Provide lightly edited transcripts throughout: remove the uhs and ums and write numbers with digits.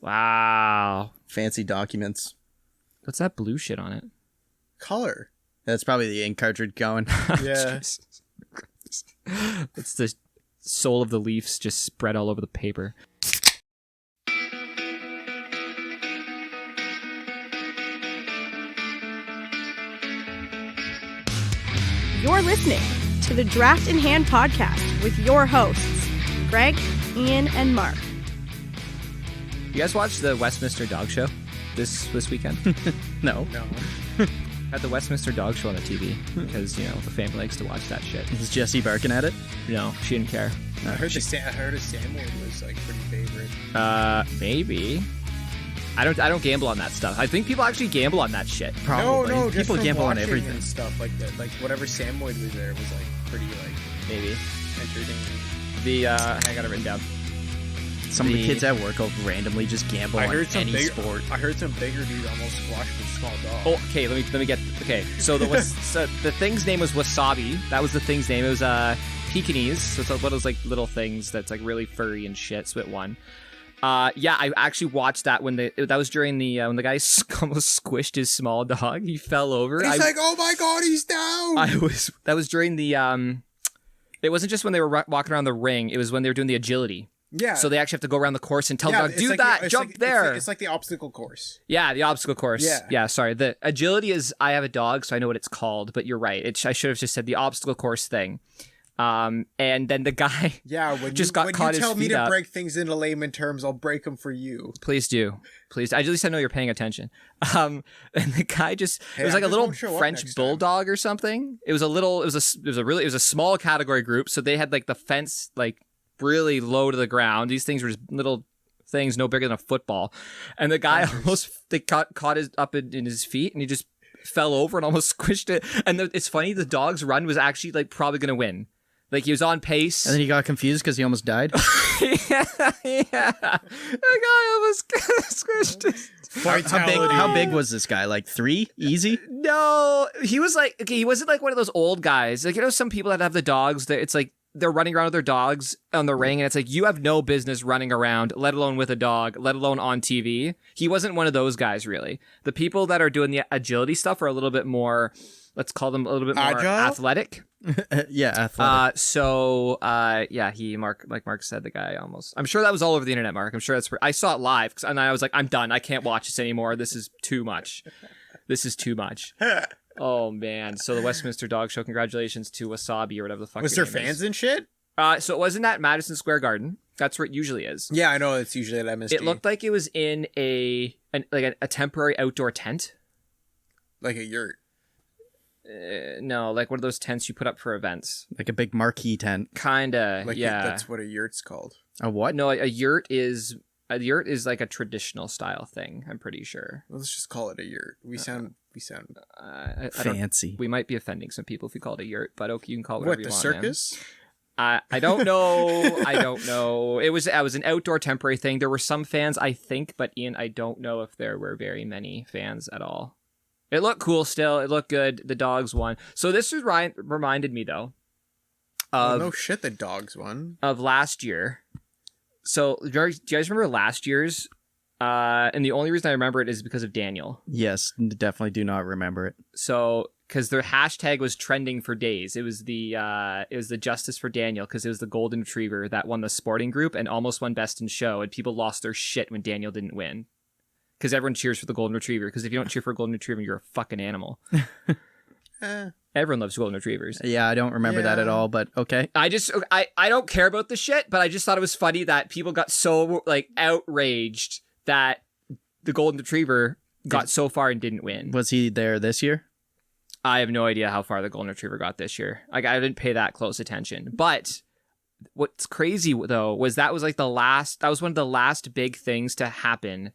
Wow. Fancy documents. What's that blue shit on it? Color. That's probably the ink cartridge going. Yeah. It's the soul of the Leafs just spread all over the paper. You're listening to the Draft in Hand podcast with your hosts, Greg, Ian, and Mark. You guys watched the Westminster Dog Show this weekend? No. Had the Westminster Dog Show on the TV because, you know, the family likes to watch that shit. Is Jessie barking at it? No, she didn't care. I heard a Samward was like pretty favorite. Maybe. I don't gamble on that stuff. I think people actually gamble on that shit. Probably. No, just people from gamble on watching everything. and stuff like that. Like whatever Samward was there was like pretty like Maybe. entertaining. I got it written down. Some of the kids at work will randomly just gamble on any sport. I heard some bigger dude almost squashed a small dog. Oh, okay. Let me get. Okay, so the thing's name was Wasabi. That was the thing's name. It was Pekingese. So it's one of those like little things that's like really furry and shit. So it won. Yeah, I actually watched that that was during the when the guy almost squished his small dog. He fell over. He's like, oh my god, he's down. That was during the It wasn't just when they were walking around the ring. It was when they were doing the agility. Yeah. So they actually have to go around the course and tell the dog, do that, jump there. It's like the obstacle course. Yeah, the obstacle course. Yeah. Yeah, sorry. The agility is, I have a dog, so I know what it's called, but you're right. I should have just said the obstacle course thing. And then the guy when just got caught his feet up. When you tell me to break things into layman terms, I'll break them for you. Please do. Please. At least I know you're paying attention. And the guy it was like a little French bulldog or something. It was a small category group, so they had like the fence like really low to the ground. These things were just little things no bigger than a football. And the guy caught his up in his feet, and he just fell over and almost squished it. And it's funny, the dog's run was actually like probably going to win. Like he was on pace. And then he got confused because he almost died. yeah. The guy almost squished. How big was this guy? Like 3? Easy? No, he was like, okay, he wasn't like one of those old guys. Like, you know, some people that have the dogs that it's like, they're running around with their dogs on the ring, and it's like, you have no business running around, let alone with a dog, let alone on TV. He wasn't one of those guys, really. The people that are doing the agility stuff are a little bit more, let's call them a little bit more athletic. Yeah, athletic. Mark said, the guy almost, I'm sure that was all over the internet, Mark. I'm sure I saw it live, and I was like, I'm done. I can't watch this anymore. This is too much. Oh, man. So the Westminster Dog Show, congratulations to Wasabi or whatever the fuck. Was there fans and shit? So it wasn't at Madison Square Garden. That's where it usually is. Yeah, I know. It's usually at MSG. It looked like it was in a temporary outdoor tent. Like a yurt. No, like one of those tents you put up for events. Like a big marquee tent. Kinda, yeah. That's what a yurt's called. A what? No, a yurt is like a traditional style thing, I'm pretty sure. Well, let's just call it a yurt. We sound fancy. We might be offending some people if we call it a yurt, but okay, you can call it whatever you want. What, the circus? I don't know. I don't know. It was an outdoor temporary thing. There were some fans, I think, but Ian, I don't know if there were very many fans at all. It looked cool still. It looked good. The dogs won. So this reminded me, though, of... no shit, the dogs won. Of last year. So, do you guys remember last year's? And the only reason I remember it is because of Daniel. Yes, definitely do not remember it. So, because their hashtag was trending for days. It was the Justice for Daniel, because it was the Golden Retriever that won the sporting group and almost won Best in Show, and people lost their shit when Daniel didn't win. Because everyone cheers for the Golden Retriever, because if you don't cheer for a Golden Retriever, you're a fucking animal. Everyone loves Golden Retrievers. Yeah, I don't remember that at all, but okay. I don't care about the shit, but I just thought it was funny that people got so like outraged that the Golden Retriever got so far and didn't win. Was he there this year? I have no idea how far the Golden Retriever got this year. Like, I didn't pay that close attention. But what's crazy, though, was that was one of the last big things to happen,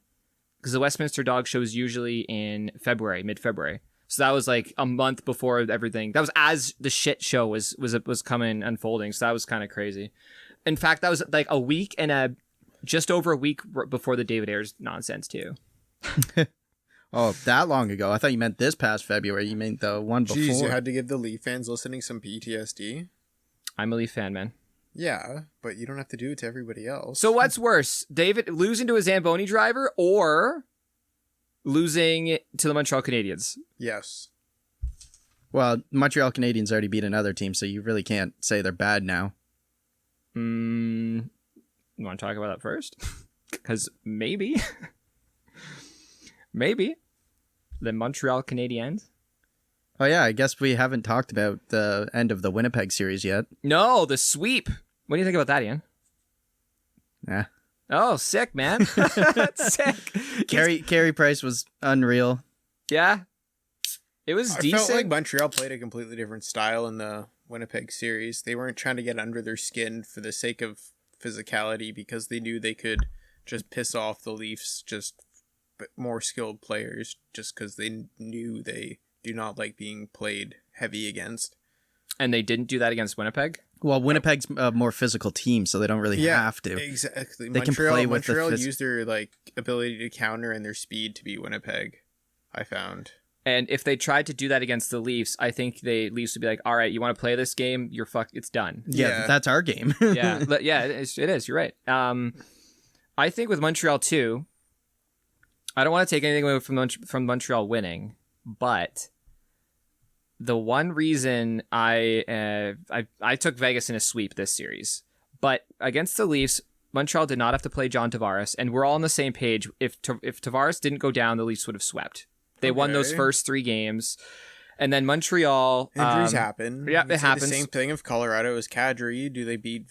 because the Westminster Dog Show is usually in February, mid-February. So that was like a month before everything. That was as the shit show was coming, unfolding. So that was kind of crazy. In fact, that was like a week and just over a week before the David Ayers nonsense too. Oh, that long ago. I thought you meant this past February. You meant the one before. Jeez, you had to give the Leaf fans listening some PTSD. I'm a Leaf fan, man. Yeah, but you don't have to do it to everybody else. So what's worse, David losing to a Zamboni driver or losing to the Montreal Canadiens? Yes. Well, Montreal Canadiens already beat another team, so you really can't say they're bad now. You want to talk about that first? Because maybe the Montreal Canadiens. Oh yeah, I guess we haven't talked about the end of the Winnipeg series yet. No, the sweep. What do you think about that, Ian? Yeah. Oh, sick, man. Sick. Carey Price was unreal. Yeah. It was decent. I felt like Montreal played a completely different style in the Winnipeg series. They weren't trying to get under their skin for the sake of physicality because they knew they could just piss off the Leafs, just more skilled players, just because they knew they do not like being played heavy against. And they didn't do that against Winnipeg? Well, Winnipeg's a more physical team, so they don't really have to. Exactly. They can play with Montreal the used their ability to counter and their speed to beat Winnipeg, I found. And if they tried to do that against the Leafs, I think the Leafs would be like, all right, you want to play this game? It's done. Yeah, that's our game. Yeah, it is. You're right. I think with Montreal too, I don't want to take anything away from Montreal winning, but the one reason I took Vegas in a sweep this series, but against the Leafs, Montreal did not have to play John Tavares, and we're all on the same page. If Tavares didn't go down, the Leafs would have swept. They won those first 3 games. And then Montreal... Injuries happen. Yeah, it happens. The same thing if Colorado is Kadri. Do they beat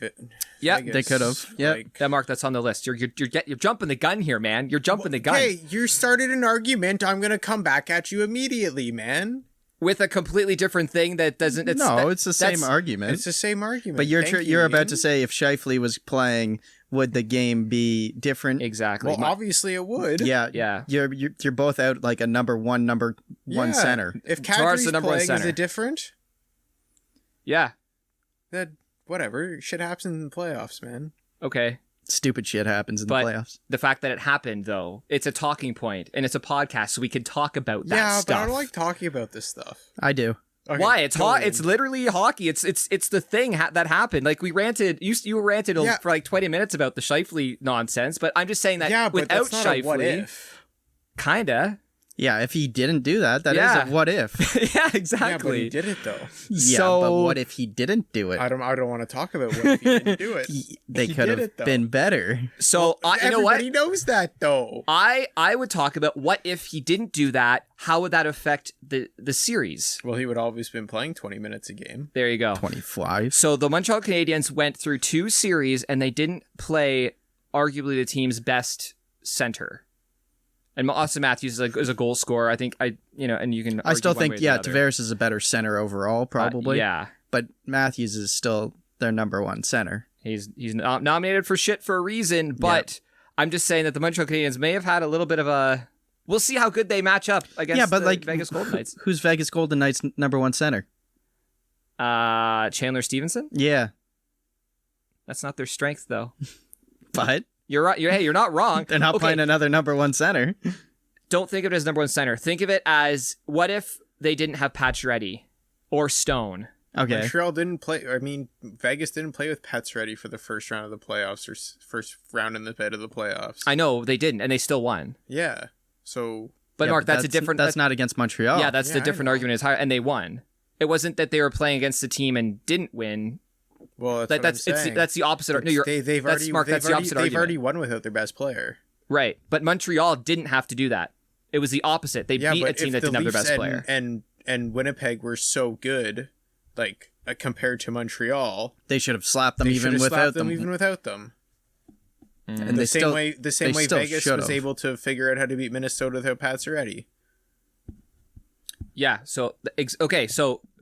Yeah, Vegas? They could have. Yeah. That, Mark, that's on the list. You're jumping the gun here, man. You're jumping the gun. Hey, you started an argument. I'm going to come back at you immediately, man. With a completely different thing that doesn't... It's the same argument. It's the same argument. But you're about to say if Scheifele was playing... would the game be different? Exactly. Well, obviously it would. Yeah. You're both out like a number one center. If Kadri's the number one playing, center. is it different? Yeah. Then whatever. Shit happens in the playoffs, man. Okay. Stupid shit happens in the playoffs. The fact that it happened, though, it's a talking point, and it's a podcast, so we can talk about that stuff. Yeah, but I don't like talking about this stuff. I do. Okay, why? It's literally hockey. It's the thing that happened. Like we ranted, you ranted for like 20 minutes about the Scheifele nonsense, but I'm just saying that without Scheifele, what if? Kinda. Yeah, if he didn't do that, that is a what if. Yeah, exactly. Yeah, but he did it though. Yeah, but what if he didn't do it? I don't want to talk about what if he didn't do it. They could have been better. So you know what? Everybody knows that though. I would talk about what if he didn't do that. How would that affect the series? Well, he would always been playing 20 minutes a game. There you go. 25. So the Montreal Canadiens went through 2 series and they didn't play arguably the team's best center. And Austin Matthews is a goal scorer. I think and you can. I still think Tavares is a better center overall, probably. Yeah, but Matthews is still their number one center. He's nominated for shit for a reason, but I'm just saying that the Montreal Canadiens may have had a little bit of a. We'll see how good they match up against the Vegas Golden Knights. Who's Vegas Golden Knights' number one center? Chandler Stevenson. Yeah, that's not their strength though. But. You're right. You're not wrong. They're not playing another number one center. Don't think of it as number one center. Think of it as what if they didn't have Pacioretty or Stone. Okay. Montreal didn't play. I mean, Vegas didn't play with Pacioretty for the first round of the playoffs or first round in the bed of the playoffs. I know they didn't, and they still won. Yeah. So. But Mark, that's a different. That's not against Montreal. Yeah, that's the different argument. Is higher, and they won. It wasn't that they were playing against a team and didn't win. Well, that's the opposite. No, they've already won without their best player. Right, but Montreal didn't have to do that. It was the opposite. They beat a team that didn't have their best player. And Winnipeg were so good, compared to Montreal, they should have slapped them even without them. And the same way Vegas was able to figure out how to beat Minnesota without Pacioretty. Yeah. So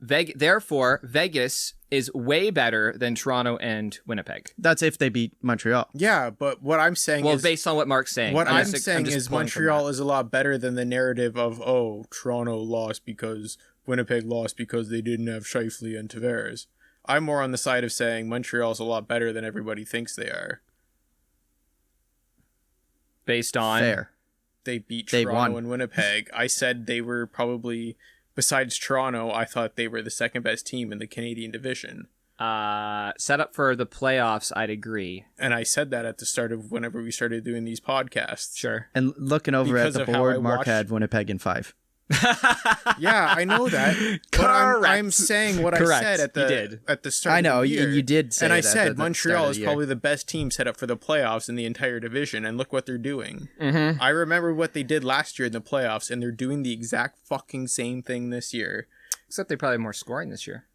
therefore Vegas is way better than Toronto and Winnipeg. That's if they beat Montreal. Yeah, but what I'm saying is... based on what Mark's saying. What I'm saying is Montreal is a lot better than the narrative of, Toronto lost because Winnipeg lost because they didn't have Scheifele and Tavares. I'm more on the side of saying Montreal's a lot better than everybody thinks they are. Based on... Fair. They beat Toronto and Winnipeg. I said they were probably... Besides Toronto, I thought they were the second best team in the Canadian division. Set up for the playoffs, I'd agree. And I said that at the start of whenever we started doing these podcasts. Sure. And looking over Because at the of how I board, Mark watched- had Winnipeg in 5. Yeah, I know that. But I'm saying what Correct. I said You did. at the start I know, of the year. you did say and I that at said the Montreal start of is the year. probably the best team set up for the playoffs in the entire division, and look what they're doing. Mm-hmm. I remember what they did last year in the playoffs, and they're doing the exact fucking same thing this year. Except they probably have more scoring this year.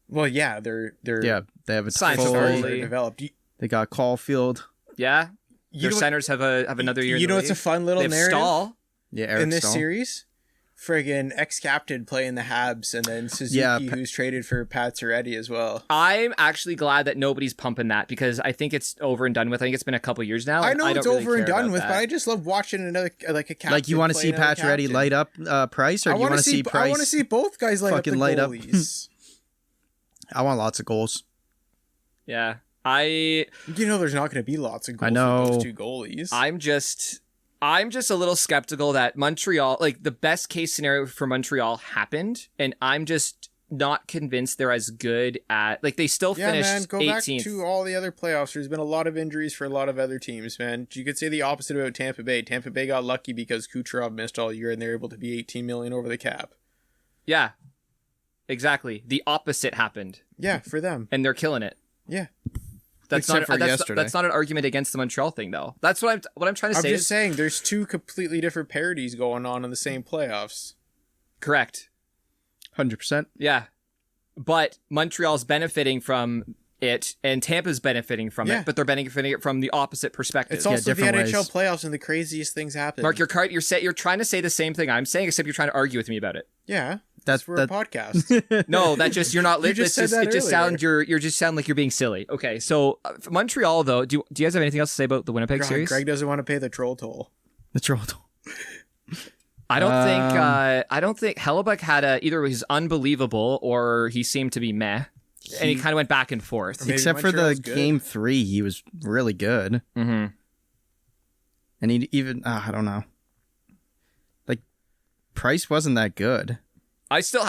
Well, yeah, they're Yeah, they have a Science full, authority. They're developed. They got Caulfield. Yeah. You Their know what- centers have another year. You in the know, it's a league. fun little They have narrative Stahl. Yeah, Eric in this Stahl. series. Friggin' ex-captain playing the Habs, and then Suzuki, Yeah, who's traded for Pat Soretti as well. I'm actually glad that nobody's pumping that because I think it's over and done with. I think it's been a couple years now. I know and it's don't really over and care done about with, that. but I just love watching another a captain. Like, you want to see play another Pacioretty captain. light up Price, or do you want to see Price? I want to see both guys light up the fucking light up? goalies. I want lots of goals. Yeah. You know, there's not going to be lots of goals I know. with those two goalies. I'm just a little skeptical that Montreal, like the best case scenario for Montreal happened, and I'm just not convinced they're as good at, like they still Yeah, finished man, go 18th. back to all the other playoffs. There's been a lot of injuries for a lot of other teams, man. You could say the opposite about Tampa Bay. Tampa Bay got lucky because Kucherov missed all year, and they're able to be $18 million over the cap. Yeah. Exactly. The opposite happened, Yeah, for them. and they're killing it. Yeah. That's Except for yesterday. That's not an argument against the Montreal thing, though. That's what I'm trying to I'm say. just Is saying there's two completely different parodies going on in the same playoffs. correct. 100%. Yeah, but Montreal's benefiting from it, and Tampa's benefiting from Yeah. it, but they're benefiting it from the opposite perspective. It's also the different NHL ways. playoffs, and the craziest things happen. Mark, you're trying to say the same thing I'm saying, except you're trying to argue with me about it. Yeah, That's- for a that- podcast. No, that just you're not. You just said that it just earlier. sound you're just sound like you're being silly. Okay, so for Montreal though, do you guys have anything else to say about the Winnipeg series? Greg doesn't want to pay the troll toll. The Toronto. I don't think Hellebuck had either he's unbelievable or he seemed to be meh, and he kind of went back and forth. Maybe Except for the Montreal's good. game 3, he was really good. Mm-hmm. And he even, I don't know. Like, Price wasn't that good. I still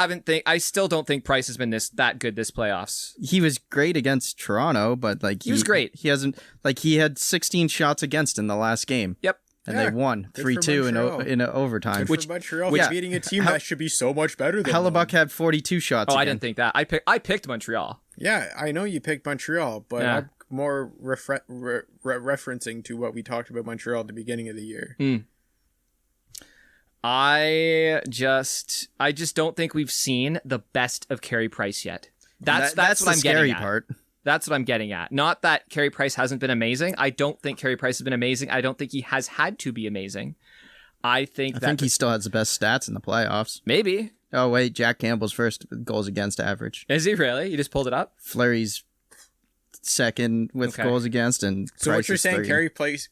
don't think Price has been that good this playoffs. He was great against Toronto, but like He was great. He hasn't, like, he had 16 shots against in the last game. Yep. And Yeah, they won good for 3-2 Montreal. in overtime. Good for Montreal which- for beating a team Hel- that should be so much better than Hellebuck them. had 42 shots Oh, I again. didn't think that. I picked Montreal. Yeah, I know you picked Montreal, but Yeah. I'm more referencing to what we talked about Montreal at the beginning of the year. I just don't think we've seen the best of Carey Price yet. That's That's what the I'm scary getting at. part. That's what I'm getting at. Not that Carey Price hasn't been amazing. I don't think Carey Price has been amazing. I don't think he has had to be amazing. I think he still has the best stats in the playoffs. maybe. Oh, wait, Jack Campbell's first goals against average. Is he really? You just pulled it up? Fleury's second with Okay. goals against, and So Price what you're is saying, third.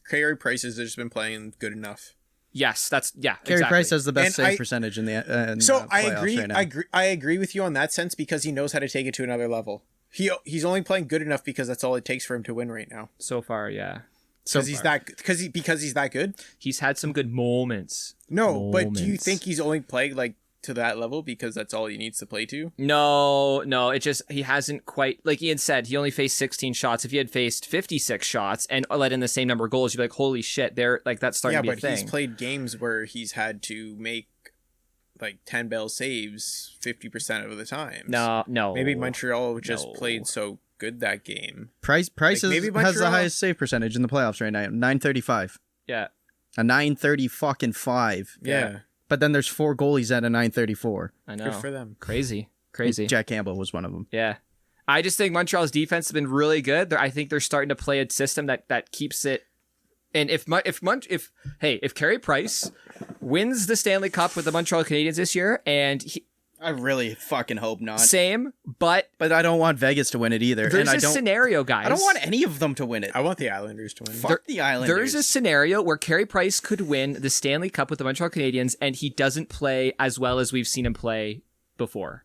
Carey Price has just been playing good enough. Yes, that's Carey exactly. Price has the best And save I- percentage in the So I playoffs agree, right now. I agree with you on that sense because he knows how to take it to another level. He's only playing good enough because that's all it takes for him to win right now. So far, yeah. So Because he's that good. He's had some good moments. No, but do you Moments. think he's only playing like to that level because that's all he needs to play to? No, it just he hasn't quite, like Ian said, he only faced 16 shots. If he had faced 56 shots and let in the same number of goals, you'd be like, holy shit, that's starting Yeah, to be a but thing. he's played games where he's had to make like 10 bell saves 50% of the time. No. Maybe Montreal just No. played so good that game. Price Like, maybe has the Montreal- highest save percentage in the playoffs right now, 935. Yeah. A 930 Yeah. But then there's 4 goalies at a 934. I know. Good for them. Crazy. Jack Campbell was one of them. Yeah. I just think Montreal's defense has been really good. I think they're starting to play a system that keeps it. And if Carey Price wins the Stanley Cup with the Montreal Canadiens this year, and I really fucking hope not. same, but But I don't want Vegas to win it either. there's and a scenario, guys. I don't want any of them to win it. I want the Islanders to win. Fuck the Islanders. There's a scenario where Carey Price could win the Stanley Cup with the Montreal Canadiens, and he doesn't play as well as we've seen him play before,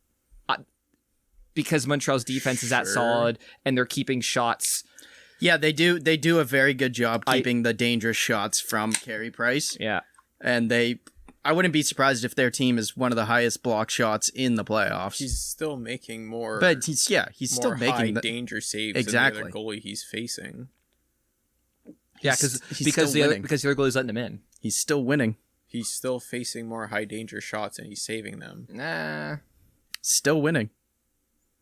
because Montreal's defense is that Sure. solid, and they're keeping shots. Yeah, they do a very good job keeping the dangerous shots from Carey Price. Yeah, And I wouldn't be surprised if their team is one of the highest block shots in the playoffs. He's still making more. But he's still more making high danger saves exactly than the other goalie he's facing. Yeah, because the other goalie's letting him in. He's still winning. He's still facing more high danger shots and he's saving them. Nah. Still winning.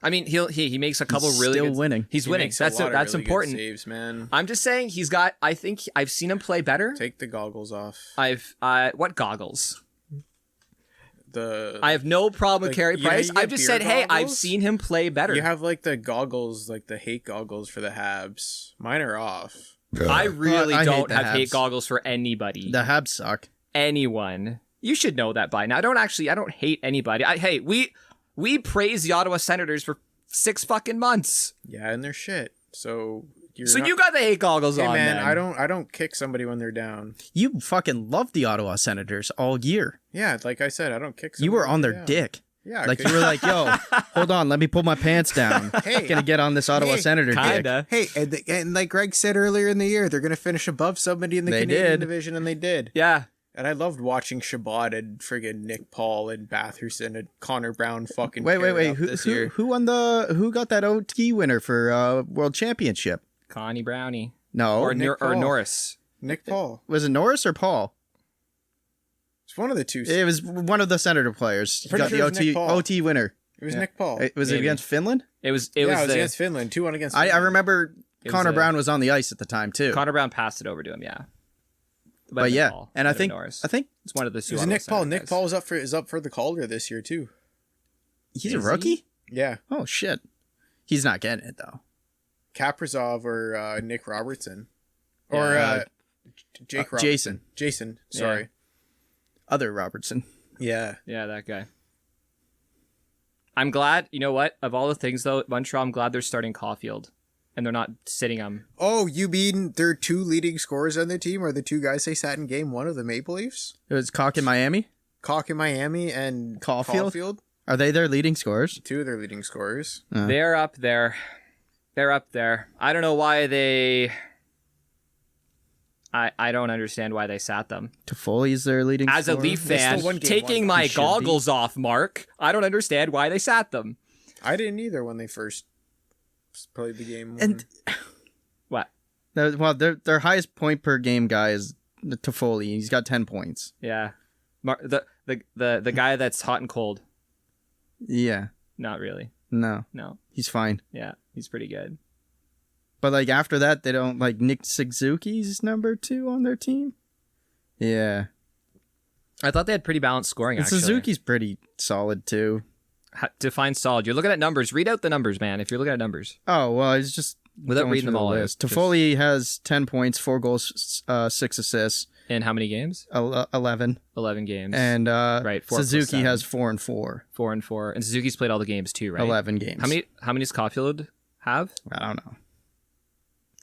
I mean, he makes a couple really still good... winning. He's winning. That's really important. Good saves, man. I'm just saying he's got... I think I've seen him play better. Take the goggles off. What goggles? I have no problem with Carey Price. I've just said, goggles? hey, I've seen him play better. You have like the goggles, like the hate goggles for the Habs. Mine are off. I really don't have Habs. hate goggles for anybody. The Habs suck. Anyone. You should know that by now. I don't hate anybody. Hey, we praise the Ottawa Senators for 6 fucking months. Yeah, and they're shit. So you got the hate goggles on, man. then. I don't kick somebody when they're down. You fucking love the Ottawa Senators all year. Yeah, like I said, I don't kick somebody. You were on their down. dick. Yeah, like you were like, yo, hold on, let me pull my pants down. Hey, gonna get on this Ottawa Senator kinda. dick. Hey, and like Greg said earlier in the year, they're gonna finish above somebody in the Canadian division, and they did. Yeah. And I loved watching Shabbat and friggin' Nick Paul and Batherson and Connor Brown fucking. Wait. Who Who got that OT winner for World Championship? Connie Brownie. No, Or Paul. Norris. Nick Paul. Was it Norris or Paul? It's one of the two. It was one of the Senator players. He Pretty got sure the it was Nick Paul. OT winner. It was Nick Paul. Was it Maybe. against Finland? It was against Finland. 2-1 against Finland. I remember It Connor was Brown was on the ice at the time too. Connor Brown passed it over to him, yeah. But yeah, Paul, and I think Norris. it's one of the It two. was Ottawa Nick Paul. Senators. Nick Paul is up for the Calder this year too. he's a Is rookie. Yeah, Oh shit, he's not getting it though. Kaprizov or Nick Robertson, or Jake Robertson. Jason. Sorry. Other Robertson. Yeah. Yeah, that guy. I'm glad. You know what? Of all the things though, Montreal, I'm glad they're starting Caulfield, and they're not sitting him. Oh, you mean their 2 leading scorers on their team are the 2 guys they sat in game 1 of the Maple Leafs? It was Cock in Miami. Cock in Miami and Caulfield? Are they their leading scorers? 2 of their leading scorers. They're up there. They're up there. I don't know why they... I don't understand why they sat them. Toffoli's their leading As scorer. a Leaf They fan, still won game taking 1. my He should goggles off, Mark, I don't understand why they sat them. I didn't either when they first played the game. And What? well, their highest point per game guy is Toffoli. He's got 10 points. Yeah. The guy that's hot and cold. Yeah. Not really. No, No. he's fine. Yeah, he's pretty good. But like after that, they don't like Nick Suzuki's number 2 on their team. Yeah, I thought they had pretty balanced scoring, and actually. Suzuki's pretty solid too. Define solid. You're looking at numbers. Read out the numbers, man, if you're looking at numbers. Oh well, I was just Without going reading through them all the out, list. just- Toffoli has 10 points, 4 goals, 6 assists, In how many games? 11, 11 games. and Right, 4 plus Suzuki 7. has 4 and 4, 4 and 4. And Suzuki's played all the games too, right? 11 games. How many does Caulfield have? I don't know.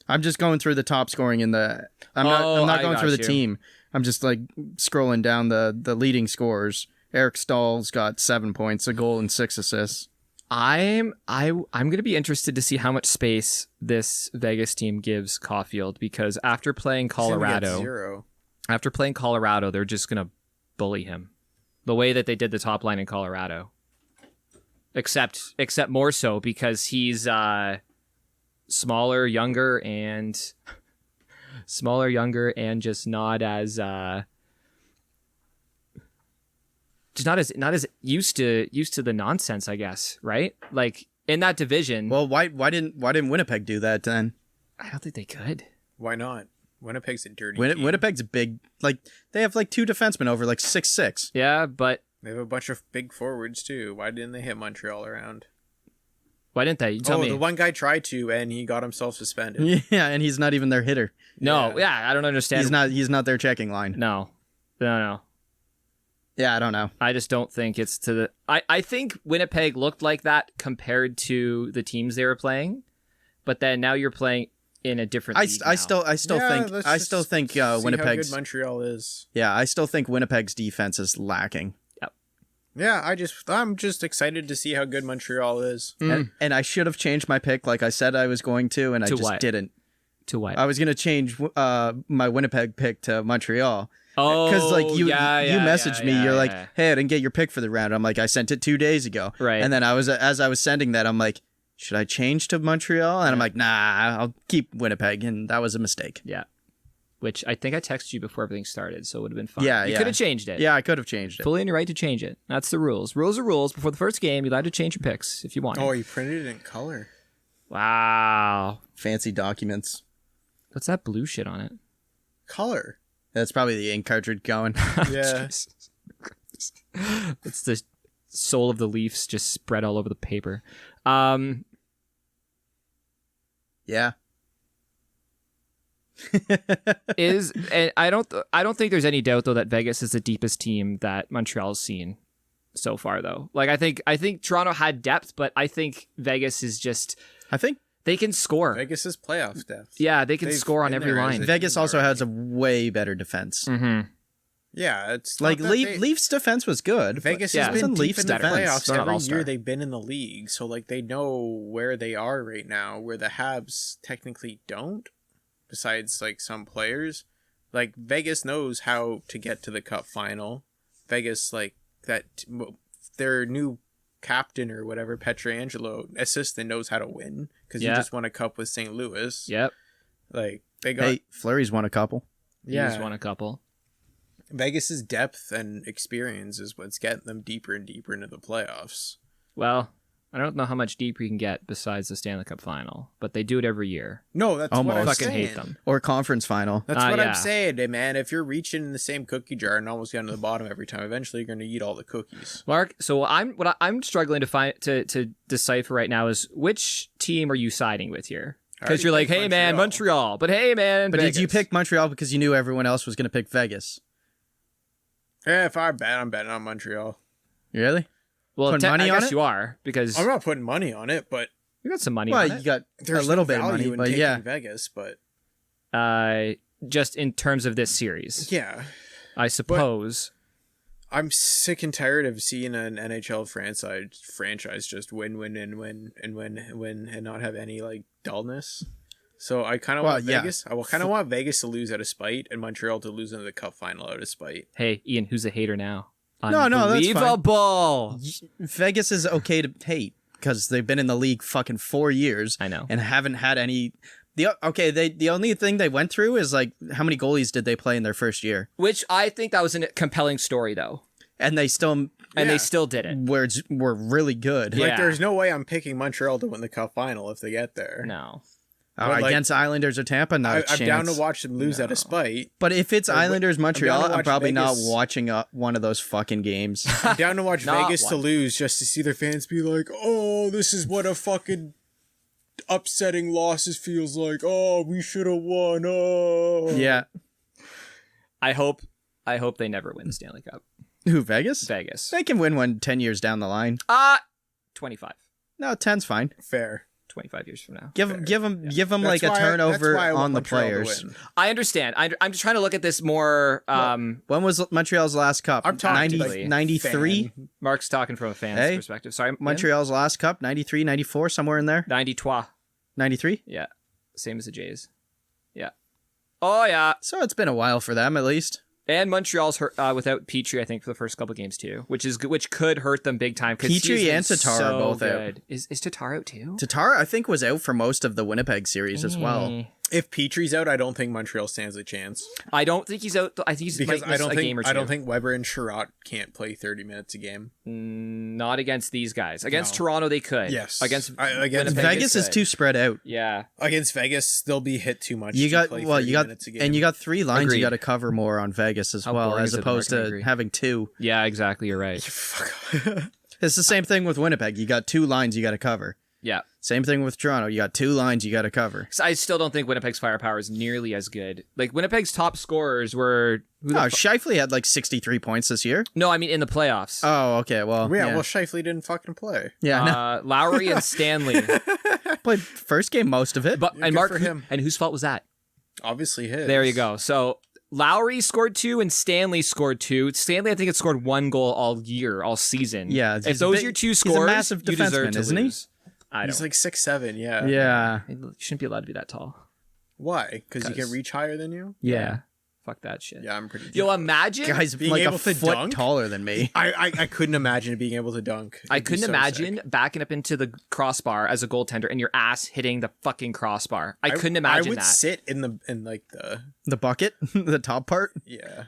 I'm just going through the top scoring in the. I'm not I going got through the you. team. I'm just like scrolling down the leading scorers. Eric Stahl's got 7 points, a goal, and 6 assists. I'm gonna be interested to see how much space this Vegas team gives Caulfield, because after playing Colorado, 0. they're just gonna bully him, the way that they did the top line in Colorado. Except more so because he's smaller, younger, and just not as not as used to the nonsense, I guess, right? Like in that division. Well, why didn't Winnipeg do that then? I don't think they could. Why not? Winnipeg's a dirty team. Winnipeg's a big, like they have like 2 defensemen over like 6'6". Yeah, but They have a bunch of big forwards too. Why didn't they hit Montreal around? why didn't they? You tell me. The one guy tried to, and he got himself suspended. Yeah, and he's not even their hitter. No, yeah, I don't understand. He's not their checking line. No. Yeah, I don't know. I just don't think it's to the. I think Winnipeg looked like that compared to the teams they were playing, but then now you're playing in a different. I league now. still think Winnipeg's. How good Montreal is. Yeah, I still think Winnipeg's defense is lacking. Yeah, I'm just excited to see how good Montreal is. And I should have changed my pick like I said I was going to, and I just what? didn't. To what? I was going to change my Winnipeg pick to Montreal, Oh, Because like you yeah, messaged me, you're like, hey, I didn't get your pick for the round. I'm like, I sent it 2 days ago. Right. And then as I was sending that, I'm like, should I change to Montreal? And I'm like, nah, I'll keep Winnipeg. And that was a mistake. Yeah. Which I think I texted you before everything started, so it would have been fine. Yeah, You yeah. could have changed it. Yeah, I could have changed it. Fully in your right to change it. That's the rules. Rules are rules. Before the first game, you're allowed to change your picks if you want. Oh, you printed it in color. Wow. Fancy documents. What's that blue shit on it? Color. That's probably the ink cartridge going. Yeah. It's the soul of the Leafs just spread all over the paper. Yeah. And I don't think there's any doubt though that Vegas is the deepest team that Montreal's seen so far though. Like I think Toronto had depth, but I think Vegas is just I think they can score. Vegas is playoff depth. Yeah, they can They've score on been every there as line. a Vegas team also already. has a way better defense. Mm-hmm. Yeah, it's Like not that they- Leafs defense was good. Vegas Yeah. has been Wasn't deep Leafs in the defense. playoffs They're not every all-star. year they've been in the league, so like they know where they are right now, where the Habs technically don't. Besides like some players, like Vegas knows how to get to the Cup final. Vegas like that their new captain or whatever Pietrangelo assistant knows how to win because Yeah. he just won a cup with St. Louis. Yep. Like they got Hey, Fleury's won a couple. He yeah. just won a couple. Vegas's depth and experience is what's getting them deeper and deeper into the playoffs. Well, I don't know how much deeper you can get besides the Stanley Cup final, but they do it every year. No, that's Almost. what I'm Fucking saying. hate them. Or conference final. That's what yeah. I'm saying, man. If you're reaching in the same cookie jar and almost getting to the bottom every time, eventually you're going to eat all the cookies. Mark, so what I'm struggling to find to decipher right now is which team are you siding with here? Because already you're like, picked hey man, Montreal, but hey man, But Vegas. did you pick Montreal because you knew everyone else was going to pick Vegas? Yeah, if I bet, I'm betting on Montreal. Really? Well, putting money I on guess it? you are because I'm not putting money on it, but you got some money Well, on you got there's a little no bit of value money, in but taking yeah. Vegas, but it. Just in terms of this series, yeah. I suppose. I'm sick and tired of seeing an NHL franchise just win and not have any like dullness. So I kind of want yeah. Vegas. I kind of want Vegas to lose out of spite and Montreal to lose in the Cup final out of spite. Hey, Ian, who's a hater now? No, that's fine. Unbelievable. Vegas is okay to hate because they've been in the league fucking 4 years. I know. And haven't had any. The only thing they went through is like how many goalies did they play in their first year, Which I think that was a compelling story, though, and they still and Yeah. they still did it. were really good. Yeah. Like, there's no way I'm picking Montreal to win the Cup final if they get there. No, But, like, Against Islanders or Tampa, not a I'm chance. down to watch them lose out of spite. But if it's Islanders Montreal, down to I'm watch probably not Vegas. watching one of those fucking games. I'm down to watch Not Vegas to one. lose just to see their fans be like, oh, this is what a fucking upsetting losses feels like. Oh, we should have won. Oh. Yeah. I hope they never win the Stanley Cup. Who, Vegas? Vegas. They can win one 10 years down the line. 25. No, 10's fine. Fair. 25 years from now. Give them like a That's turnover why I want on the Montreal to players. win. I understand. I'm just trying to look at this more. When was Montreal's last cup? I'm talking to the 93? fan. Mark's talking from a fan's Hey, perspective. Sorry, Montreal's last cup, 93, 94, somewhere in there. 93. 93? Yeah, same as the Jays. Yeah. Oh yeah. So it's been a while for them, at least. And Montreal's hurt without Petrie, I think, for the first couple games too, which could hurt them big time. Petrie and Tatar are both out. Is Tatar out too? Tatar, I think, was out for most of the Winnipeg series as well. If Petrie's out, I don't think Montreal stands a chance. I don't think he's out. I think he's Because might miss a game or two. I don't think Weber and Sherratt can't play 30 minutes a game. Not against these guys. Against No. Toronto, they could. Yes. Against Against Winnipeg, Vegas they is could. too spread out. Yeah. Against Vegas, they'll be hit too much. You to got play well, 30 you got minutes a game. and you got 3 lines Agreed. you got to cover more on Vegas as How well, boring as is it, opposed Mark? I to agree. having 2. Yeah, exactly. You're right. It's the same thing with Winnipeg. You got 2 lines you got to cover. Yeah. Same thing with Toronto. You got 2 lines you got to cover. 'Cause I still don't think Winnipeg's firepower is nearly as good. Like Winnipeg's top scorers were Scheifele had like 63 points this year. no, I mean in the playoffs. Oh, okay. Well, yeah, yeah. well, Scheifele didn't fucking play. Yeah, no. Lowry and Stanley. Played first game most of it. But Yeah, and good Mark for him. and whose fault was that? Obviously his. There you go. So Lowry scored 2 and Stanley scored 2. Stanley, I think, had scored 1 goal all year, all season. Yeah, If he's a those big- are your 2 he's a scores, massive you deserve defenseman, to isn't he? lose. I He's don't. like 6'7", yeah. yeah. You shouldn't be allowed to be that tall. Why? Because he 'Cause- can reach higher than you? Yeah. Fuck that shit. Yeah, I'm pretty. Yo, imagine Guys being like able a to foot dunk? taller than me. I couldn't imagine being able to dunk. I It'd be couldn't so imagine sick. backing up into the crossbar as a goaltender and your ass hitting the fucking crossbar. I couldn't imagine I would that. sit in the The bucket, the top part. yeah.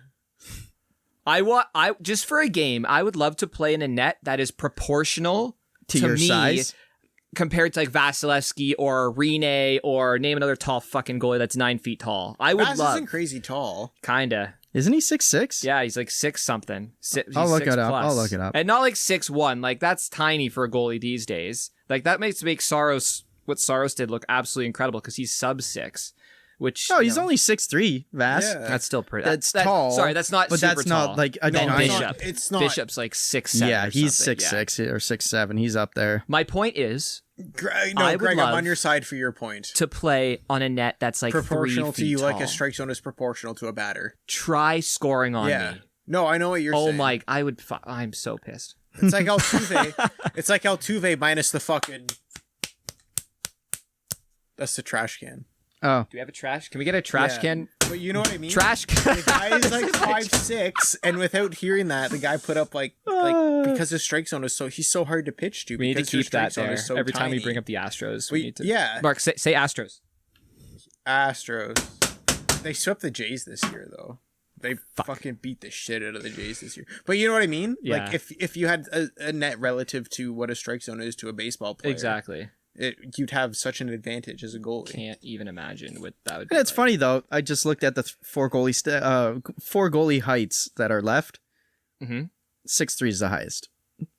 I just for a game, I would love to play in a net that is proportional To to your me size? compared to like Vasilevsky or Rene or name another tall fucking goalie that's 9 feet tall. I would Bass love isn't crazy tall. kinda. Isn't he 6'6"? Yeah, he's like 6 something. He's I'll look 6 it up. plus. I'll look it up. And not like 6'1". Like that's tiny for a goalie these days. Like that makes Saros what Saros did look absolutely incredible because he's sub 6. Which Oh, he's only 6'3", Vass. Yeah. that's still pretty. That's tall. Sorry, that's not but super that's tall. not like a Ben giant. Bishop. It's not. Bishop's like 6'7". Yeah, or he's something. 6'6" or 6'7". He's up there. My point is Greg, I would Greg, I'm love on your side for your point. to play on a net that's like Proportional 3 to feet you, tall. like a strike zone is proportional to a batter. Try scoring on Yeah. me. No, I know what you're Oh saying. my! I would. I'm so pissed. It's like Altuve. It's like Altuve minus the fucking. That's the trash can. Oh, Do we have a trash? Can we get a trash Yeah. can? But you know what I mean? Trash The can. guy is like 5'6", and without hearing that, the guy put up like because his strike zone is he's so hard to pitch to. We need to because your keep that strike zone there. is so Every time we tiny. bring up the Astros, we We- need to. yeah. Mark, say Astros. Astros. They swept the Jays this year, though. They fucking beat the shit out of the Jays this year. But you know what I mean? Yeah. Like if you had a net relative to what a strike zone is to a baseball player, Exactly. You'd have such an advantage as a goalie. Can't even imagine what that would. and it's funny though. I just looked at the four goalie heights that are left. Mm-hmm. 6'3" is the highest,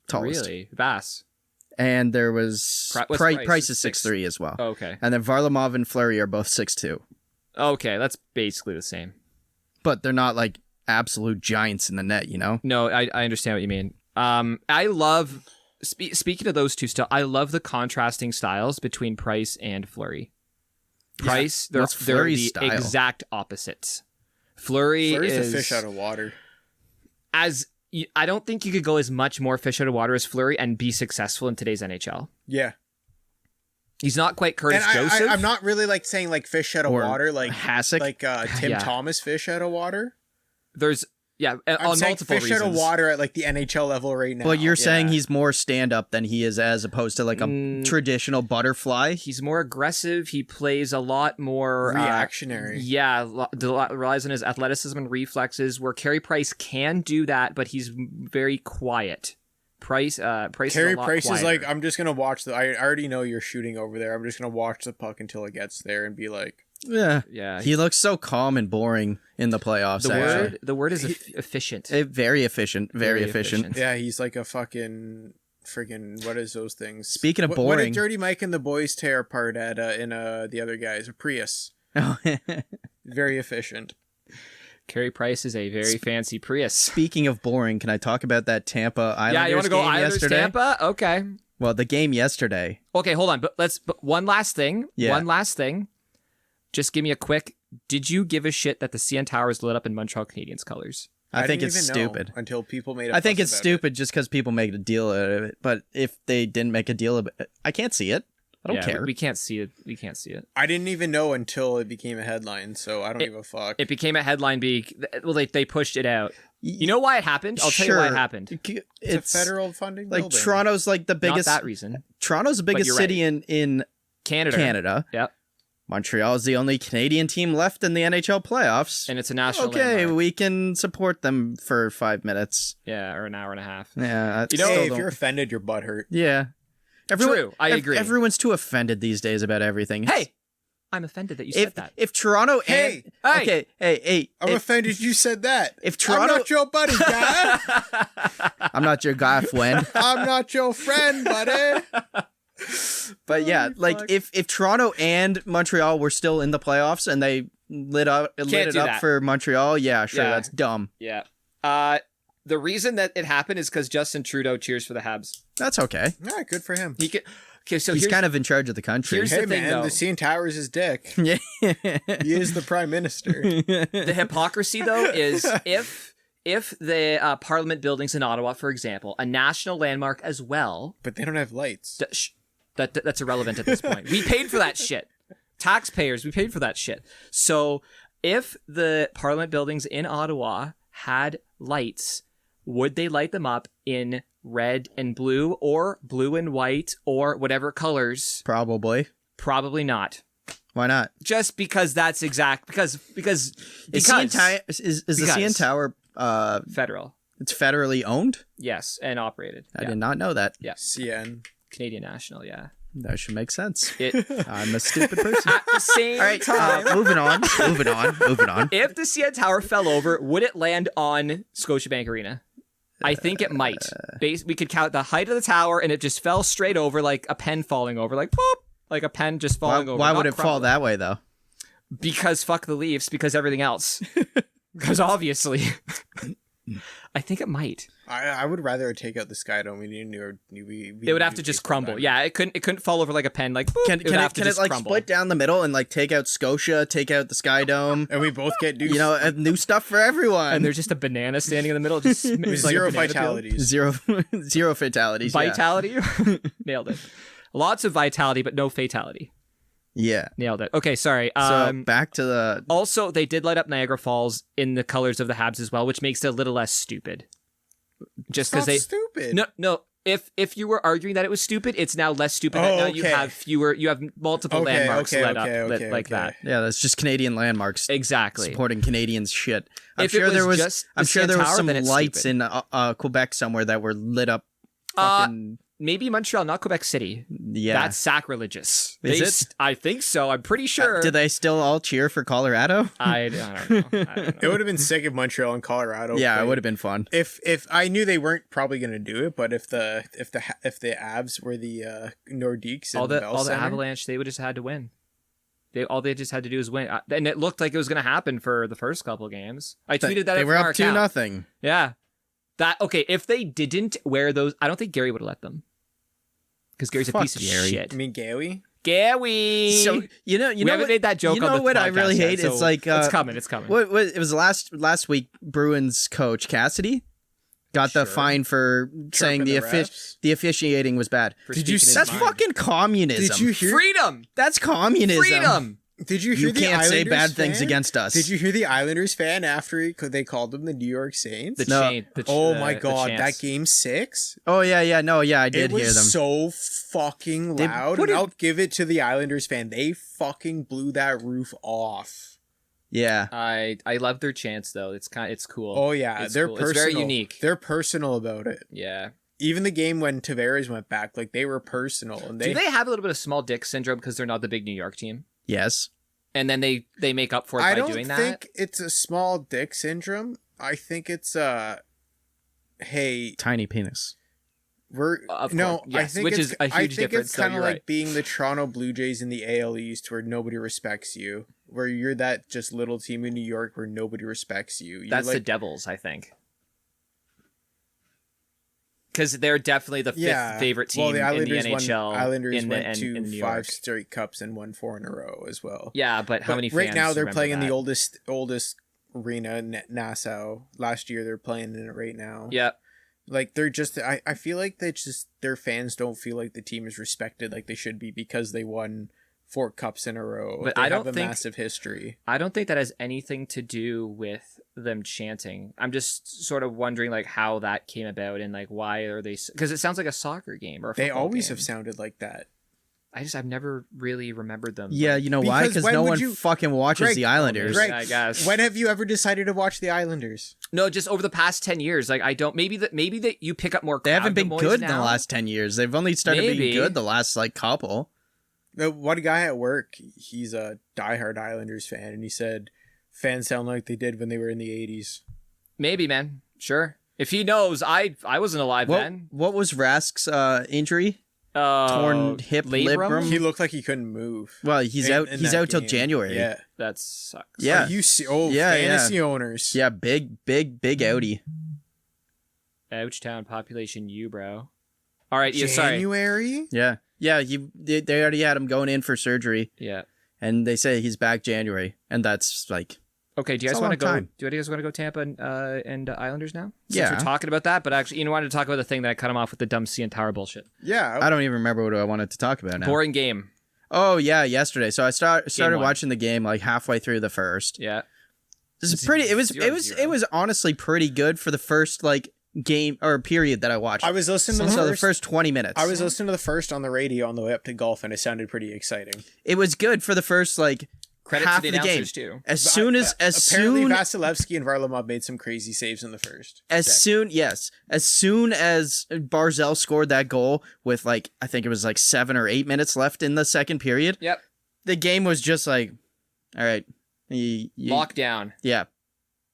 tallest. Really, Bass. And there was What's Price Price? is 6'3" as well. Oh, okay. And then Varlamov and Fleury are both 6'2", Okay, that's basically the same. but they're not like absolute giants in the net, you know? No, I understand what you mean. I love speaking of those two still. I love the contrasting styles between Price and Fleury. Price, What's they're Fleury's the style? exact opposites. Fleury's Fleury's a fish out of water. I don't think you could go as much more fish out of water as Fleury and be successful in today's NHL. Yeah. He's not quite Curtis And Joseph. I'm not really like saying like fish out of Or water, like Hasek. like Tim Yeah. Thomas fish out of water. There's I'm on saying multiple fish reasons. out of water at like the NHL level right now. But you're saying yeah. he's more stand-up than he is as opposed to like a traditional butterfly? He's more aggressive. He plays a lot more reactionary. relies on his athleticism and reflexes. Where Carey Price can do that, but he's very quiet. Price Carey is a lot Price is quieter. like, I'm just gonna watch I already know you're shooting over there. I'm just gonna watch the puck until it gets there and be like, Yeah. Yeah. He looks so calm and boring in the playoffs. The word is efficient. Very efficient. Very efficient. yeah, he's like a fucking friggin' what is those things? Speaking of What boring. did Dirty Mike and the boys tear apart at the other guys? A Prius. Very efficient. Carey Price is a very fancy Prius. Speaking of boring, can I talk about that Tampa Islanders Yeah, you want to go game Islanders yesterday? Tampa? Okay. Well, the game yesterday. Okay, hold on. But one last thing. Yeah. One last thing. Just give me a quick. Did you give a shit that the CN Towers lit up in Montreal Canadiens colors? I think didn't it's even know stupid. until people made. I think it's stupid just because people make a deal out of it. But if they didn't make a deal of it, I can't see it. I don't care. We can't see it. We can't see it. I didn't even know until it became a headline, so I don't give a fuck. It became a headline. They pushed it out. You know why it happened? I'll tell you why it happened. It's a federal funding like building. Toronto's like the biggest. Not that reason. Toronto's the biggest you're city in Canada. Yep. Montreal is the only Canadian team left in the NHL playoffs. And it's a national Okay, landmark. we can support them for 5 minutes. Yeah, or an hour and a half. Yeah, You know, Hey, if you're offended, your butt hurt. yeah. True, I agree. Everyone's too offended these days about everything. Hey, I'm offended that you said that. If Toronto Hey, and hey. okay, hey, I'm offended you said that. if Toronto- I'm not your buddy, guy. I'm not your guy, friend. I'm not your friend, buddy. But yeah, like if Toronto and Montreal were still in the playoffs and they lit do it up that. for Montreal, yeah, sure, Yeah. that's dumb. Yeah. The reason that it happened is because Justin Trudeau cheers for the Habs. That's okay. Yeah, good for him. He could. Okay, so He's kind of in charge of the country. here's- Hey the thing, man, though. the CN Towers is dick. Yeah. He is the prime minister. the hypocrisy though is if the Parliament buildings in Ottawa, for example, a national landmark as well, But they don't have lights. that's irrelevant at this point. We paid for that shit. Taxpayers, we paid for that shit. So if the Parliament buildings in Ottawa had lights, would they light them up in red and blue or blue and white or whatever colors? Probably. Probably not. Why not? Just because that's exact because Is the CN Tower federal. It's federally owned? Yes, and operated. I did not know that. Yeah. CN. Canadian National, yeah. That should make sense. It I'm a stupid person. at the same All right, time. moving on. If the CN Tower fell over, would it land on Scotiabank Arena? I think it might. We could count the height of the tower, and it just fell straight over like a pen falling over, like poop, like a pen just falling over. Why would it fall that way, though? Because fuck the Leafs, because everything else. Because obviously. I think it might. I would rather take out the Sky Dome. It would have to just crumble. Yeah, it couldn't fall over like a pen. Like boop, Can it like crumble. split down the middle and like take out Scotia, take out the Sky Dome? And we both get new, New stuff for everyone. And there's just a banana standing in the middle. Just zero fatalities. Zero fatalities. Vitality? Nailed it. Lots of vitality, but no fatality. Yeah. Nailed it. Okay, sorry. So back to the... Also, they did light up Niagara Falls in the colors of the Habs as well, which makes it a little less stupid. Just because they... stupid. No. If you were arguing that it was stupid, it's now less stupid. That now you have multiple landmarks lit up like that. Yeah, that's just Canadian landmarks. Exactly. Supporting Canadians shit. I'm If sure it there was was just I'm the sure there was CN some Tower, then it's lights stupid. in Quebec somewhere that were lit up fucking... Maybe Montreal, not Quebec City. Yeah. That's sacrilegious. Is it? I think so. I'm pretty sure. Did they still all cheer for Colorado? I don't know. It would have been sick if Montreal and Colorado. Yeah, played. it would have been fun. If I knew they weren't probably going to do it, but if the Avs were the Nordiques all and the Bell all the Center, Avalanche, they would just had to win. They just had to do is win, and it looked like it was going to happen for the first couple games. I tweeted that they were from our up 2-0. Yeah, that okay. If they didn't wear those, I don't think Gary would have let them. Because Gary's a piece of Gary. shit. I mean, Gary. So you know we haven't made that joke. You know on the what I podcast really yet, hate? so It's like it's coming. It's coming. What it was last week. Bruins coach Cassidy got the fine for saying the officiating was bad. Did you? That's fucking communism. Did you hear? Freedom. That's communism. Freedom. Did you hear You the can't say Islanders bad fan? things against us. Did you hear the Islanders fan after they called them the New York Saints? Oh my god, that game 6? Oh yeah, I did it was hear them. so fucking loud. And I'll give it to the Islanders fan. They fucking blew that roof off. Yeah. I love their chants though. It's cool. Oh yeah, they're cool. personal. It's very unique. They're personal about it. Yeah. Even the game when Tavares went back, like they were personal. And do they have a little bit of small dick syndrome because they're not the big New York team? Yes. And then they make up for it by doing that? I don't think it's a small dick syndrome. I think it's hey, tiny penis. I think which it's, is a huge I think difference. it's kind of like right. being the Toronto Blue Jays in the AL East where nobody respects you, where you're that just little team in New York where nobody respects you. You're That's like, the Devils, I think. Because they're definitely the fifth favorite team in the NHL. Islanders went in to New 5 York. straight cups and won 4 in a row as well. Yeah, but how many fans right now they're remember playing in that? the oldest arena in Nassau. Last year they're playing in it right now. Yeah. Like they're just I feel like they just their fans don't feel like the team is respected like they should be because they won 4 cups in a row. But they I don't have a think massive history. I don't think that has anything to do with them chanting. I'm just sort of wondering like how that came about and like why are they, because it sounds like a soccer game or a They football always game. have sounded like that. I've never really remembered them. Yeah, you know why? Because when no would one you- fucking watches Greg, the Islanders. Greg, I guess. When have you ever decided to watch the Islanders? No, just over the past 10 years. Like I don't. Maybe that you pick up more. They haven't been crowd good noise in the now. last 10 years. They've only started Maybe. being good the last like couple. The one guy at work, he's a diehard Islanders fan, and he said fans sound like they did when they were in the 80s. Maybe, man. Sure. If he knows, I wasn't alive then. What was Rask's injury? Torn hip labrum? He looked like he couldn't move. Well, he's out. in He's that out till game. January. Yeah. That sucks. Yeah. Fantasy owners. Yeah, big outie. Ouch town population, you bro. All right. Yeah. Sorry. January? Yeah. They already had him going in for surgery, Yeah. and they say he's back January, and that's like Okay, do you It's guys a want to long go? time. Do you guys want to go Tampa and Islanders now? Since Yeah. we're talking about that, but actually, wanted to talk about the thing that I cut him off with the dumb CN Tower bullshit. Yeah. I don't even remember what I wanted to talk about now. Boring game. Oh yeah, yesterday. So I started one. watching the game like halfway through the first. Yeah. It was honestly pretty good for the first game or period that I watched. I was listening to the first 20 minutes. I was listening to the first on the radio on the way up to golf, and it sounded pretty exciting. It was good for the first Credit half to the of the game. too. As soon Apparently Vasilevsky and Varlamov made some crazy saves in the first. As soon as Barzal scored that goal with I think it was 7 or 8 minutes left in the second period. Yep. The game was just all right. Locked down. Yeah.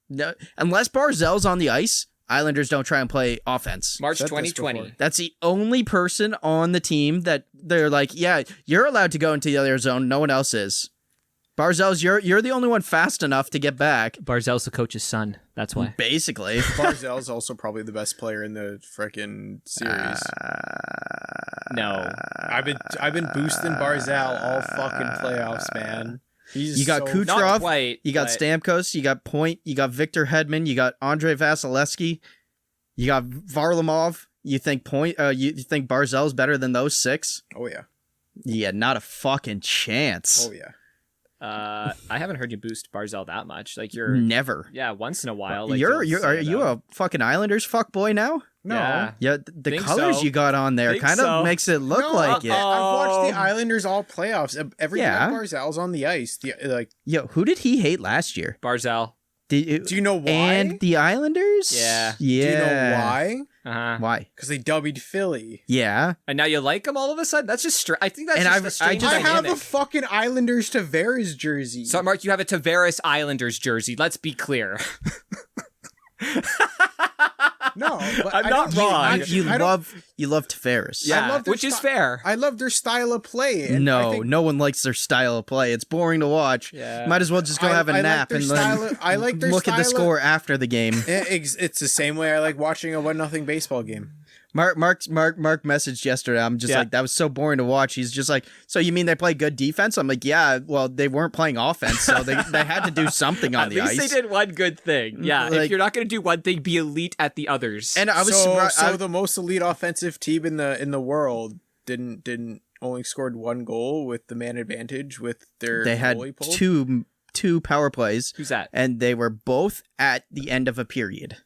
No, unless Barzal's on the ice, Islanders don't try and play offense. March 2020. That's the only person on the team that they're yeah, you're allowed to go into the other zone. No one else is. Barzal's, you're the only one fast enough to get back. Barzal's the coach's son. That's why. Basically. Barzal's also probably the best player in the frickin' series. No. I've been boosting Barzal all fucking playoffs, man. You got Kucherov, you got Stamkos, you got Point, you got Victor Hedman, you got Andrei Vasilevsky, you got Varlamov. You think you think Barzal's better than those 6? Oh yeah. Yeah, not a fucking chance. Oh yeah. I haven't heard you boost Barzal that much. You're never. Yeah, once in a while. Are you a fucking Islanders fuckboy now? No. Yeah, the colors you got on there kind of makes it look like it. I've watched the Islanders all playoffs. Every time Barzal's on the ice, Yo, who did he hate last year? Barzal. Do you know why? And the Islanders? Yeah. Do you know why? Uh-huh. Why? Because they w'd Philly. Yeah. And now you like them all of a sudden? That's just I think that's I have a fucking Islanders Tavares jersey. So, Mark, you have a Tavares Islanders jersey. Let's be clear. No, but I'm not wrong. You love Tavares. Yeah, which is fair. I love their style of play. And no one likes their style of play. It's boring to watch. Yeah. Might as well just go have a nap and look at the score after the game. It's the same way I like watching a 1-0 baseball game. Mark messaged yesterday. I'm just that was so boring to watch. He's just so you mean they play good defense? I'm yeah, well, they weren't playing offense, so they had to do something on the ice. At least they did one good thing. Yeah, if you're not going to do one thing, be elite at the others. And I was surprised. So the most elite offensive team in the world didn't only scored 1 goal with the man advantage with their They had goalie pulled? two power plays. Who's that? And they were both at the end of a period.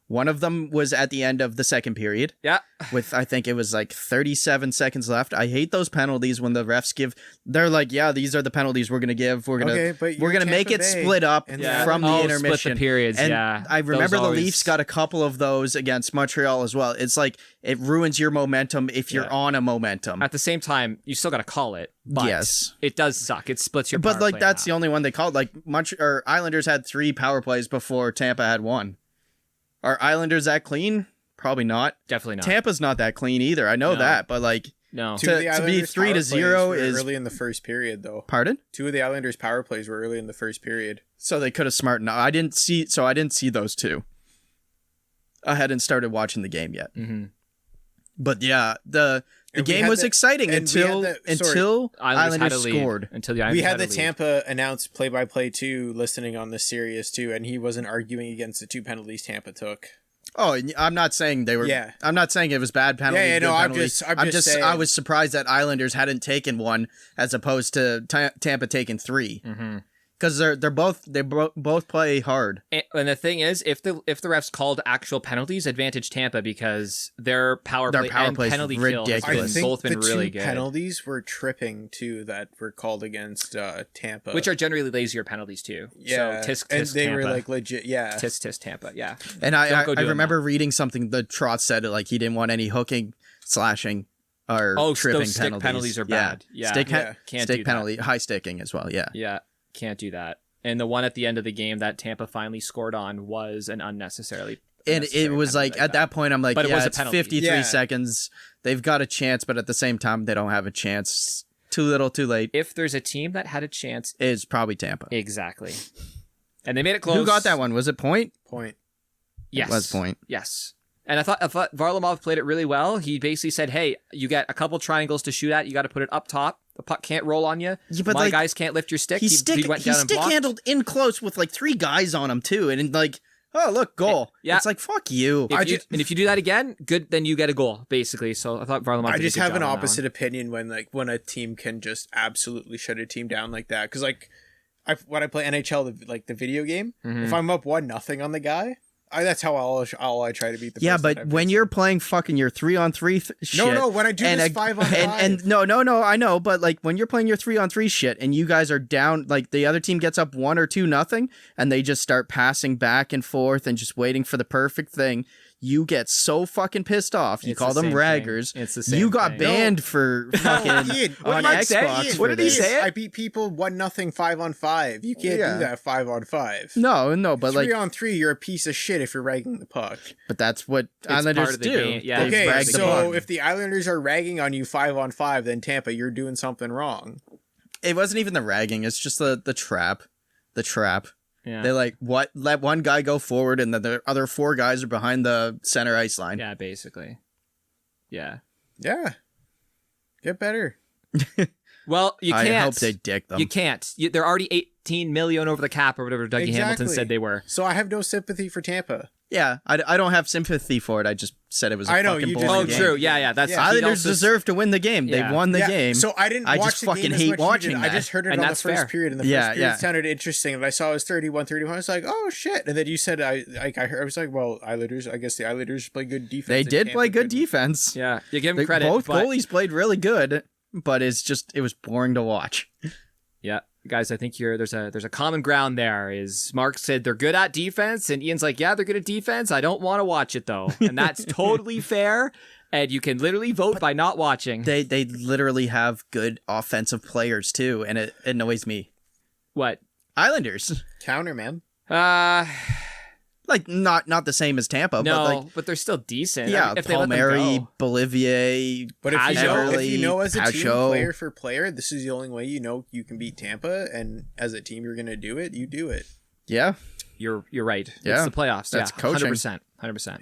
One of them was at the end of the second period. Yeah. With, I think it was 37 seconds left. I hate those penalties when the refs they're yeah, these are the penalties we're going to give. We're going to make it split up from the intermission. Split the periods, and I remember the Leafs got a couple of those against Montreal as well. It's it ruins your momentum if you're on a momentum. At the same time, you still got to call it. But yes. It does suck. It splits your power play that's the only one they called. Islanders had 3 power plays before Tampa had 1. Are Islanders that clean? Probably not. Definitely not. Tampa's not that clean either. I know that, but no. To be 3-0 is early in the first period, though. Pardon? 2 of the Islanders' power plays were early in the first period. So they could have smartened up. I didn't see those 2. I hadn't started watching the game yet. Mm-hmm. But yeah, the game was exciting until Islanders scored. Until the Islanders we had the Tampa announced play-by-play too, listening on the Sirius too, and he wasn't arguing against the 2 penalties Tampa took. Oh, I'm not saying they were. Yeah. I'm not saying it was bad penalty. Yeah, no, I'm just saying. I was surprised that Islanders hadn't taken 1 as opposed to Tampa taking 3. Mm-hmm. Because they both play hard. And the thing is, if the refs called actual penalties, advantage Tampa because their power play and penalty kill has both been really good. Penalties were tripping too that were called against Tampa, which are generally lazier penalties too. Yeah, so tisk and they Tampa. were legit. Yeah, tisk Tampa. Yeah, and I remember reading something that Trotz said he didn't want any hooking, slashing. Or tripping those stick penalties are bad. Yeah, can't stick do penalty, high sticking as well. Yeah, yeah. Can't do that. And the one at the end of the game that Tampa finally scored on was an unnecessary. And it was at that point, I'm but it's 53 seconds. They've got a chance, but at the same time, they don't have a chance. Too little, too late. If there's a team that had a chance, it's probably Tampa. Exactly. And they made it close. Who got that one? Was it Point? Point. Yes. It was Point. Yes. And I thought Varlamov played it really well. He basically said, hey, you got a couple triangles to shoot at. You got to put it up top. The puck can't roll on you. Yeah, but guys can't lift your stick. He went down and blocked. He stick-handled in close with 3 guys on him, too. And oh, look, goal. Yeah. It's fuck you. And if you do that again, good, then you get a goal, basically. So I thought Varlamov did a good job. I just have an opposite opinion when a team can just absolutely shut a team down like that. Because, when I play NHL, the video game, if I'm up 1-0 on the guy, that's how I try to beat the. Yeah, but when you're playing fucking your 3-on-3 shit, no, when I do this 5-on-5, and no, I know, but like when you're playing your 3-on-3 shit, and you guys are down, like the other team gets up 1 or 2-0, and they just start passing back and forth and just waiting for the perfect thing. You get so fucking pissed off. You call them raggers. It's the same. You got banned for fucking on Xbox. What did he say? I beat people 1-0 5-on-5. You can't do that 5-on-5. No, but 3-on-3, you're a piece of shit if you're ragging the puck. But that's what Islanders do. Yeah. Okay, so if the Islanders are ragging on you 5-on-5, then Tampa, you're doing something wrong. It wasn't even the ragging. It's just the trap. The trap. Yeah. They let one guy go forward and then the other 4 guys are behind the center ice line. Yeah, basically. Yeah. Yeah. Get better. Well, you can't. I hope they dick them. You can't. They're already 18 million over the cap or whatever Dougie Hamilton said they were. So I have no sympathy for Tampa. Yeah, I don't have sympathy for it. I just said it was a fucking boring game. Oh, true. Yeah. That's Islanders deserve to win the game. They won the game. So I didn't watch the game as much as you did. I just heard it on the first period, and the first period sounded interesting. And I saw it was 31-31. I was like, oh shit! And then you said I was like, well, Islanders. I guess the Islanders play good defense. They did play good defense. Yeah, you give them credit. Both goalies played really good, but it was boring to watch. Yeah. Guys, I think there's a common ground there. Is Mark said they're good at defense, and Ian's like, yeah, they're good at defense. I don't want to watch it though, and that's totally fair. And you can literally vote by not watching. They literally have good offensive players too, and it annoys me. What? Islanders counter, man. Like not the same as Tampa, but they're still decent. Yeah, if Palmieri, Bolivier, but if you know as a team, player for player, this is the only way you know you can beat Tampa, and as a team you're going to do it. You do it. Yeah, you're right. Yeah, it's the playoffs. That's coaching. 100%.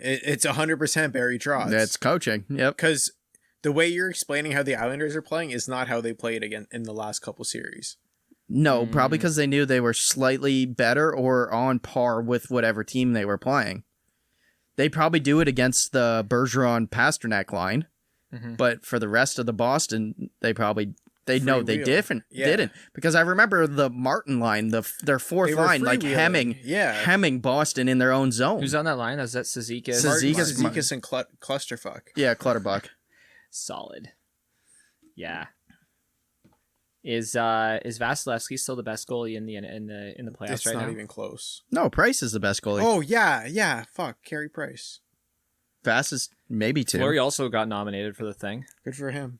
It's 100% Barry Trotz. That's coaching. Yep. Because the way you're explaining how the Islanders are playing is not how they played again in the last couple series. No, probably because they knew they were slightly better or on par with whatever team they were playing. They probably do it against the Bergeron-Pasternak line, but for the rest of the Boston, they know they didn't. Because I remember the Martin line, their fourth line, like hemming Boston in their own zone. Who's on that line? Is that Cizikas? Cizikas and Clusterfuck. Yeah, Clutterbuck. Solid. Yeah. Is Vasilevsky still the best goalie in the playoffs it's right now? It's not even close. No, Price is the best goalie. Oh yeah. Fuck, Carey Price. Vass is maybe 2. Fleury also got nominated for the thing. Good for him.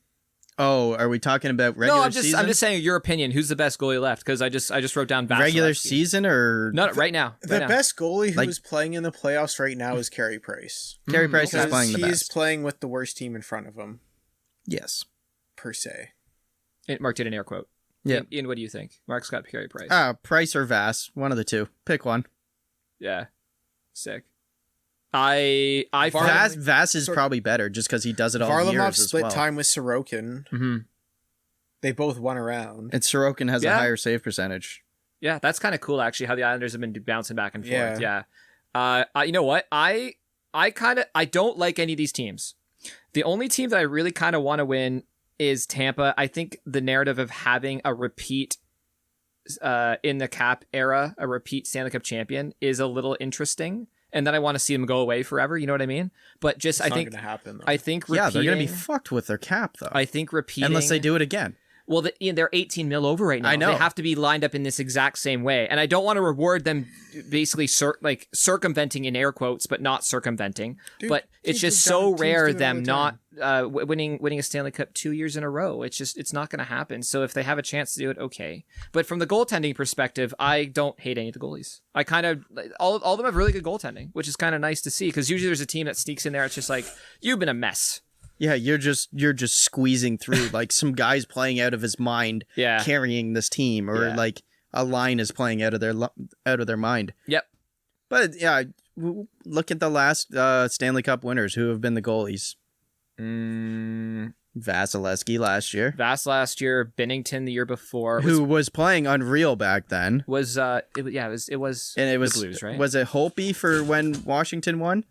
Oh, are we talking about regular season? I'm just saying your opinion. Who's the best goalie left? Because I just wrote down Vasilevsky. Regular season or right now. The best goalie who is playing in the playoffs right now is Carey Price. Carey Price is playing the best. He's playing with the worst team in front of him. Yes, per se. Mark did an air quote. Yeah. Ian, what do you think? Mark's got Carey Price. Price or Vass, one of the two. Pick one. Yeah, sick. Vass is probably better just because he does it all years as well. Varlamov split time with Sorokin. Mm-hmm. They both won around. And Sorokin has a higher save percentage. Yeah, that's kind of cool actually. How the Islanders have been bouncing back and forth. Yeah. You know what? I don't like any of these teams. The only team that I really kind of want to win is Tampa. I think the narrative of having a repeat in the cap era, a repeat Stanley Cup champion, is a little interesting. And then I want to see them go away forever. You know what I mean? But just it's I think not gonna happen, though. I think repeating, they're gonna be fucked with their cap though. I think repeating unless they do it again. Well, they're 18 mil over right now. I know. They have to be lined up in this exact same way. And I don't want to reward them basically circumventing in air quotes, but not circumventing. Dude, but it's just so rare them not winning a Stanley Cup 2 years in a row. It's not going to happen. So if they have a chance to do it, okay. But from the goaltending perspective, I don't hate any of the goalies. I kind of, all of them have really good goaltending, which is kind of nice to see because usually there's a team that sneaks in there. It's just like, you've been a mess. Yeah, you're just squeezing through like some guy's playing out of his mind, carrying this team, or like a line is playing out of their mind. Yep. But yeah, look at the last Stanley Cup winners who have been the goalies. Vasilevsky last year. Binnington the year before, who was playing unreal back then. It was and it was the Blues, right? Was it Holtby for when Washington won?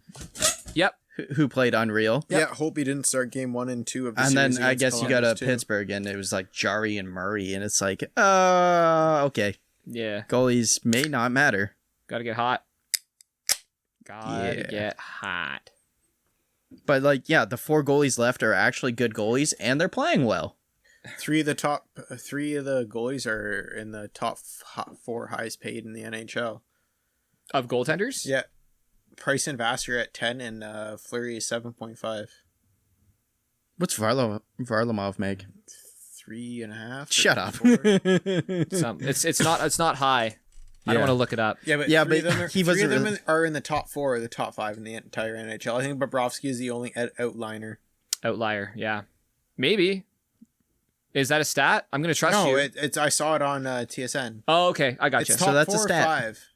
Yep. Who played unreal. Yep. Yeah, Holtby didn't start game 1 and 2 of the series. And then I guess you got to too. Pittsburgh and it was like Jarry and Murray and it's like, okay. Yeah. Goalies may not matter. Gotta get hot. Gotta get hot. But the 4 goalies left are actually good goalies, and they're playing well. 3 of the goalies are in the top 4 highest paid in the NHL. Of goaltenders? Yeah. Price and Vassar at 10 and Fleury is 7.5. What's Varlamov make? 3.5. Shut up. It's not high. I don't want to look it up. Yeah, but three of them are in the top 4 or the top 5 in the entire NHL. I think Bobrovsky is the only outlier. Outlier, yeah. Maybe. Is that a stat? I'm going to trust you. No, I saw it on TSN. Oh, okay. I got you. So that's 4 a stat. Or 5.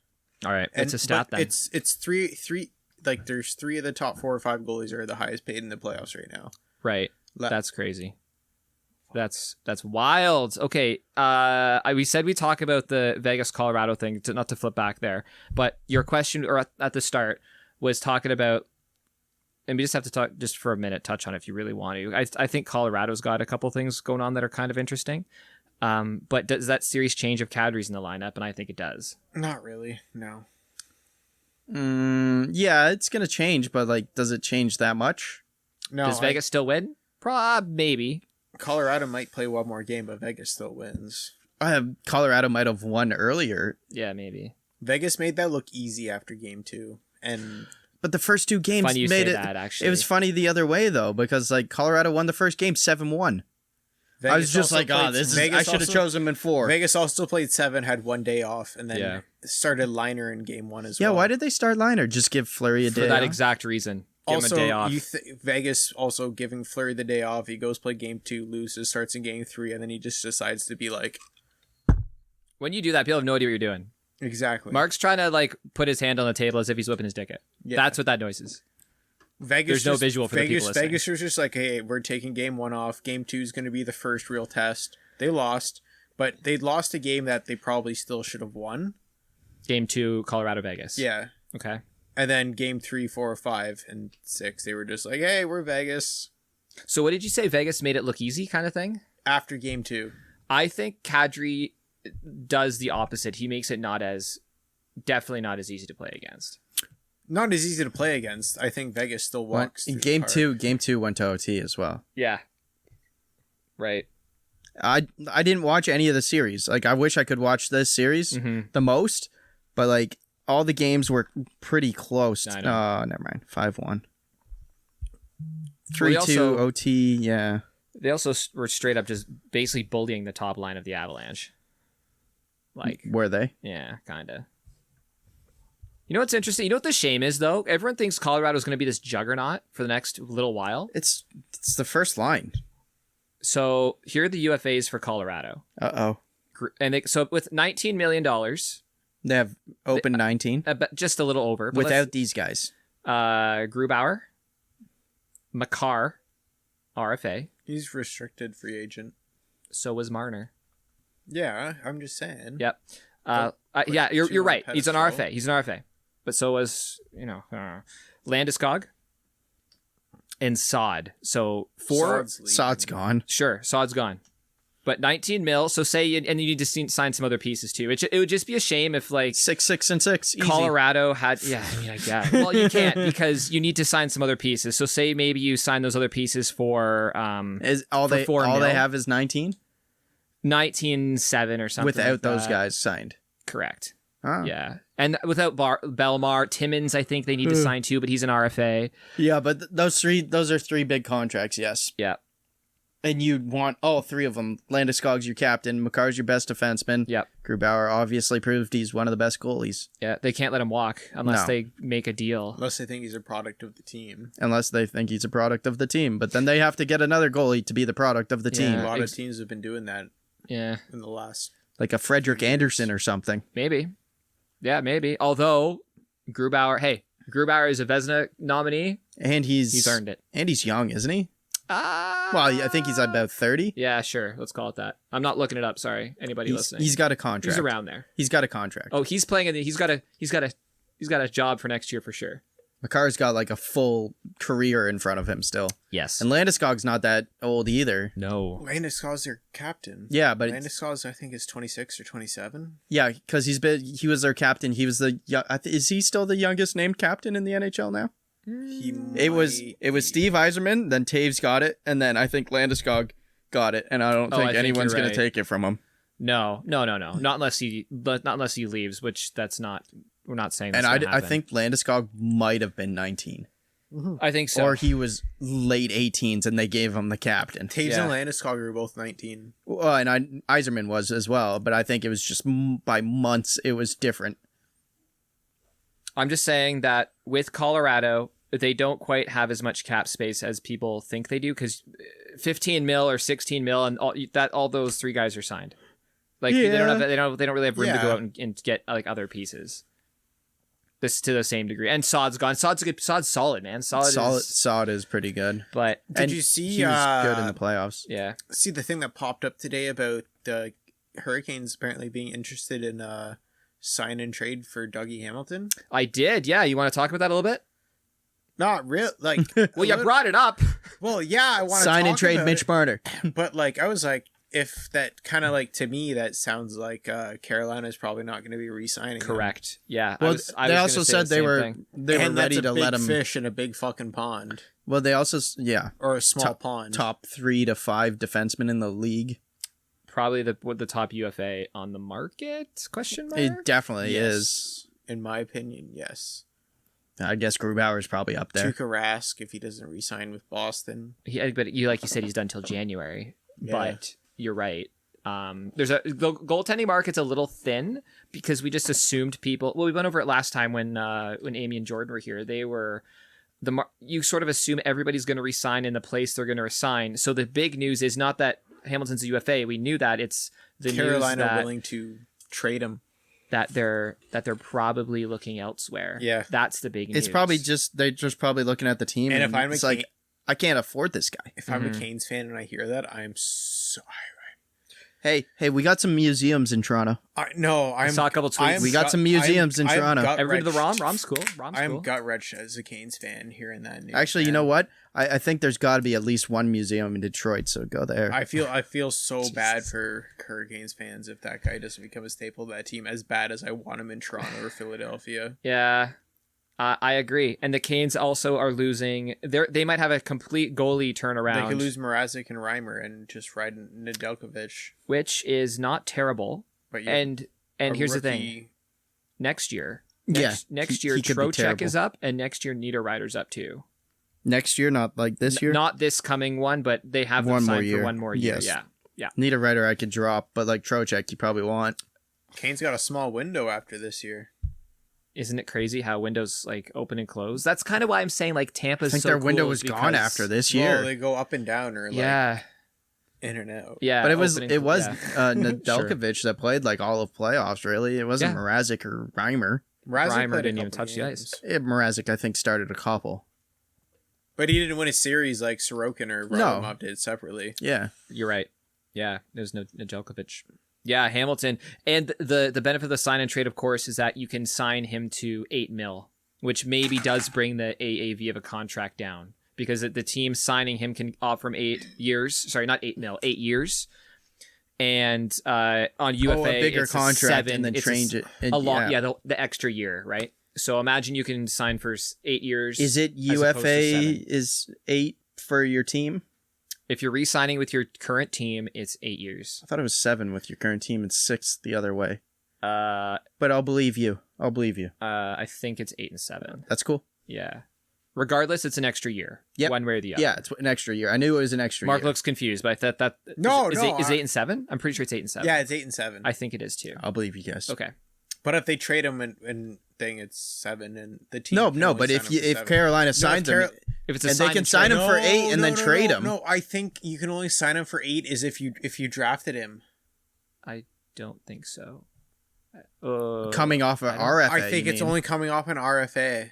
All right. It's a stat then. It's three. Like there's 3 of the top 4 or 5 goalies are the highest paid in the playoffs right now. Right. That's crazy. That's wild. Okay. We said we talk about the Vegas Colorado thing, not to flip back there, but your question or at the start was talking about, and we just have to talk just for a minute, touch on it if you really want to. I think Colorado's got a couple things going on that are kind of interesting. But does that series change if Kadri's in the lineup? And I think it does. Not really. No. Yeah, it's gonna change, but does it change that much? No. Does Vegas still win? Maybe. Colorado might play one more game, but Vegas still wins. Colorado might have won earlier. Yeah, maybe. Vegas made that look easy after game 2, but the first 2 games funny you made say it. That, actually. It was funny the other way though, because Colorado won the first game 7-1. I was just I should have chosen them in 4. Vegas also played 7, had 1 day off, and then started Liner in game 1 as well. Yeah, why did they start Liner? Just give Fleury a day for that off? Exact reason. Give him a day off. Vegas also giving Fleury the day off. He goes play game 2, loses, starts in game 3, and then he just decides to be like. When you do that, people have no idea what you're doing. Exactly. Mark's trying to put his hand on the table as if he's whipping his dick out. Yeah. That's what that noise is. There's no visual for the people listening. Vegas was just like, hey, we're taking game 1 off. Game 2 is going to be the first real test. They lost, but they lost a game that they probably still should have won. Game 2, Colorado, Vegas. Yeah. Okay. And then game 3, 4, 5, and 6, they were just like, hey, we're Vegas. So what did you say? Vegas made it look easy kind of thing? After game 2. I think Kadri does the opposite. He makes it definitely not as easy to play against. Not as easy to play against. I think Vegas still walks. In game 2 went to OT as well. Yeah. Right. I didn't watch any of the series. I wish I could watch this series the most, but all the games were pretty close. Never mind. 5-1. 3-2 OT, yeah. They also were straight up just basically bullying the top line of the Avalanche. Were they? Yeah, kind of. You know what's interesting? You know what the shame is, though? Everyone thinks Colorado's going to be this juggernaut for the next little while. It's the first line. So here are the UFAs for Colorado. Uh-oh. And so with $19 million... They have open 19. Just a little over. Without these guys. Grubauer, Makar, RFA. He's restricted free agent. So was Marner. Yeah, I'm just saying. Yep. Yeah, you're right. He's an RFA. But so was, Landeskog and Saad. So 4. Saad's gone. Sure, Saad's gone. But 19 mil, so say, and you need to sign some other pieces too. It would just be a shame if 6 and 6. Easy. Colorado had, I guess. Well, you can't because you need to sign some other pieces. So say maybe you sign those other pieces for all they have is 19? 19.7 or something. Without those guys signed. Correct. Oh. Yeah. And without Belmar, Timmins, I think they need to sign too, but he's an RFA. Yeah, but those are 3 big contracts, yes. Yeah. And you'd want all 3 of them. Landeskog's your captain. Makar's your best defenseman. Yep. Grubauer obviously proved he's one of the best goalies. Yeah, they can't let him walk unless they make a deal. Unless they think he's a product of the team. But then they have to get another goalie to be the product of the team. A lot of teams have been doing that. Yeah. In the last... Like a Frederick Anderson or something. Maybe. Yeah, maybe. Although, Grubauer is a Vezina nominee. And he's earned it. And he's young, isn't he? Well, I think he's about 30. Yeah, sure. Let's call it that. I'm not looking it up. Sorry, anybody listening. He's got a contract. He's around there. He's got a contract. Oh, he's playing. He's got a job for next year for sure. Makar's got like a full career in front of him still. Yes. And Landeskog's not that old either. No. Landeskog's their captain. Yeah, but Landeskog's I think is 26 or 27. Yeah, because he was their captain. He was is he still the youngest named captain in the NHL now? It was Steve Yzerman, then Taves got it, and then I think Landeskog got it, and I don't think anyone's going to take it from him. No. Not unless he leaves, which that's not. We're not saying that's and I think Landeskog might have been 19. Mm-hmm. I think so. Or he was late 18s and they gave him the captain. Taves and Landeskog were both 19. Well, and Yzerman was as well, but I think it was just by months it was different. I'm just saying that with Colorado, they don't quite have as much cap space as people think they do, because 15 mil or 16 mil and all those three guys are signed. Like they don't really have room to go out and get like other pieces. This to the same degree, and Saad's gone. Saad's solid, man. Saad is pretty good. But did you see he was good in the playoffs? Yeah. See the thing that popped up today about the Hurricanes apparently being interested in sign and trade for Dougie Hamilton? I did. Yeah, you want to talk about that a little bit? Not real, like. Well, you brought it up. Well, yeah, I want to sign and trade Mitch Marner. But like, I was like, if that kind of like, to me, that sounds like Carolina's probably not going to be re-signing. Correct. Him. Yeah. Well, they also said they were ready to let him fish in a big fucking pond. Well, they also or a small pond. Top 3 to 5 defensemen in the league. Probably the top UFA on the market? Question mark. It definitely is. In my opinion, yes. I guess Grubauer's probably up there. Tuukka Rask if he doesn't re-sign with Boston. But like you said, he's done till January. Yeah. But you're right. The goaltending market's a little thin because we just assumed people. Well, we went over it last time when Amy and Jordan were here. They were you sort of assume everybody's going to resign in the place they're going to resign. So the big news is not that Hamilton's a UFA. We knew that. It's the Carolina news that willing to trade him. That they're probably looking elsewhere. Yeah, that's the big news. It's probably they're just probably looking at the team. And if I'm like, I can't afford this guy. If I'm a Canes fan and I hear that, I'm so irate. Hey, we got some museums in Toronto. I saw a couple tweets. We got some museums in Toronto. Everybody to the ROM? ROM's cool. I'm gut-wrenched as a Canes fan hearing that news. Actually, you know what? I think there's got to be at least one museum in Detroit, so go there. I feel so bad for Hurricanes fans if that guy doesn't become a staple of that team, as bad as I want him in Toronto or Philadelphia. Yeah, I agree. And the Canes also are losing. They might have a complete goalie turnaround. They could lose Mrazek and Reimer and just ride Nedeljkovic, which is not terrible. But and here's the thing: next year, next year, Trocheck is up, and next year Niederreiter's up too. Next year, not like this year? Not this coming one, but they have them signed for one more year. Yes. Yeah. Niederreiter I could drop, but like Trocheck you probably want. Canes got a small window after this year. Isn't it crazy how windows like open and close? That's kind of why I'm saying like Tampa's. I think their window was gone after this year. Well, they go up and down or like in and out. Yeah, but it was Nedeljkovic that played like all of playoffs. Really, it wasn't Mrazek or Reimer. Reimer didn't even touch the ice. Mrazek I think started a couple. But he didn't win a series like Sorokin or Varlamov did separately. Yeah. You're right. Yeah, there's no Nedeljkovic. Yeah, Hamilton. And the benefit of the sign and trade, of course, is that you can sign him to $8 million, which maybe does bring the AAV of a contract down. Because the team signing him can offer him 8 years. Sorry, not $8 million, 8 years. And on UFA, a bigger it's contract 7, and then change it. The extra year, right? So imagine you can sign for 8 years. Is it UFA is 8 for your team? If you're re-signing with your current team, it's 8 years. I thought it was 7 with your current team and 6 the other way. But I'll believe you. I think it's 8 and 7. That's cool. Yeah. Regardless, it's an extra year. Yep. One way or the other. Yeah, it's an extra year. I knew it was an extra Mark year. looks confused, but I thought that is 8 and 7? I'm pretty sure it's 8 and 7. Yeah, it's 8 and 7. I think it is too. I'll believe you guys. Okay. But if they trade him and thing, it's 7, and the team. No. But if Carolina signs him, if it's a and they can sign him for 8 and then trade him. No, I think you can only sign him for 8 is if you drafted him. I don't think so. Coming off an RFA. I think it's only coming off an RFA.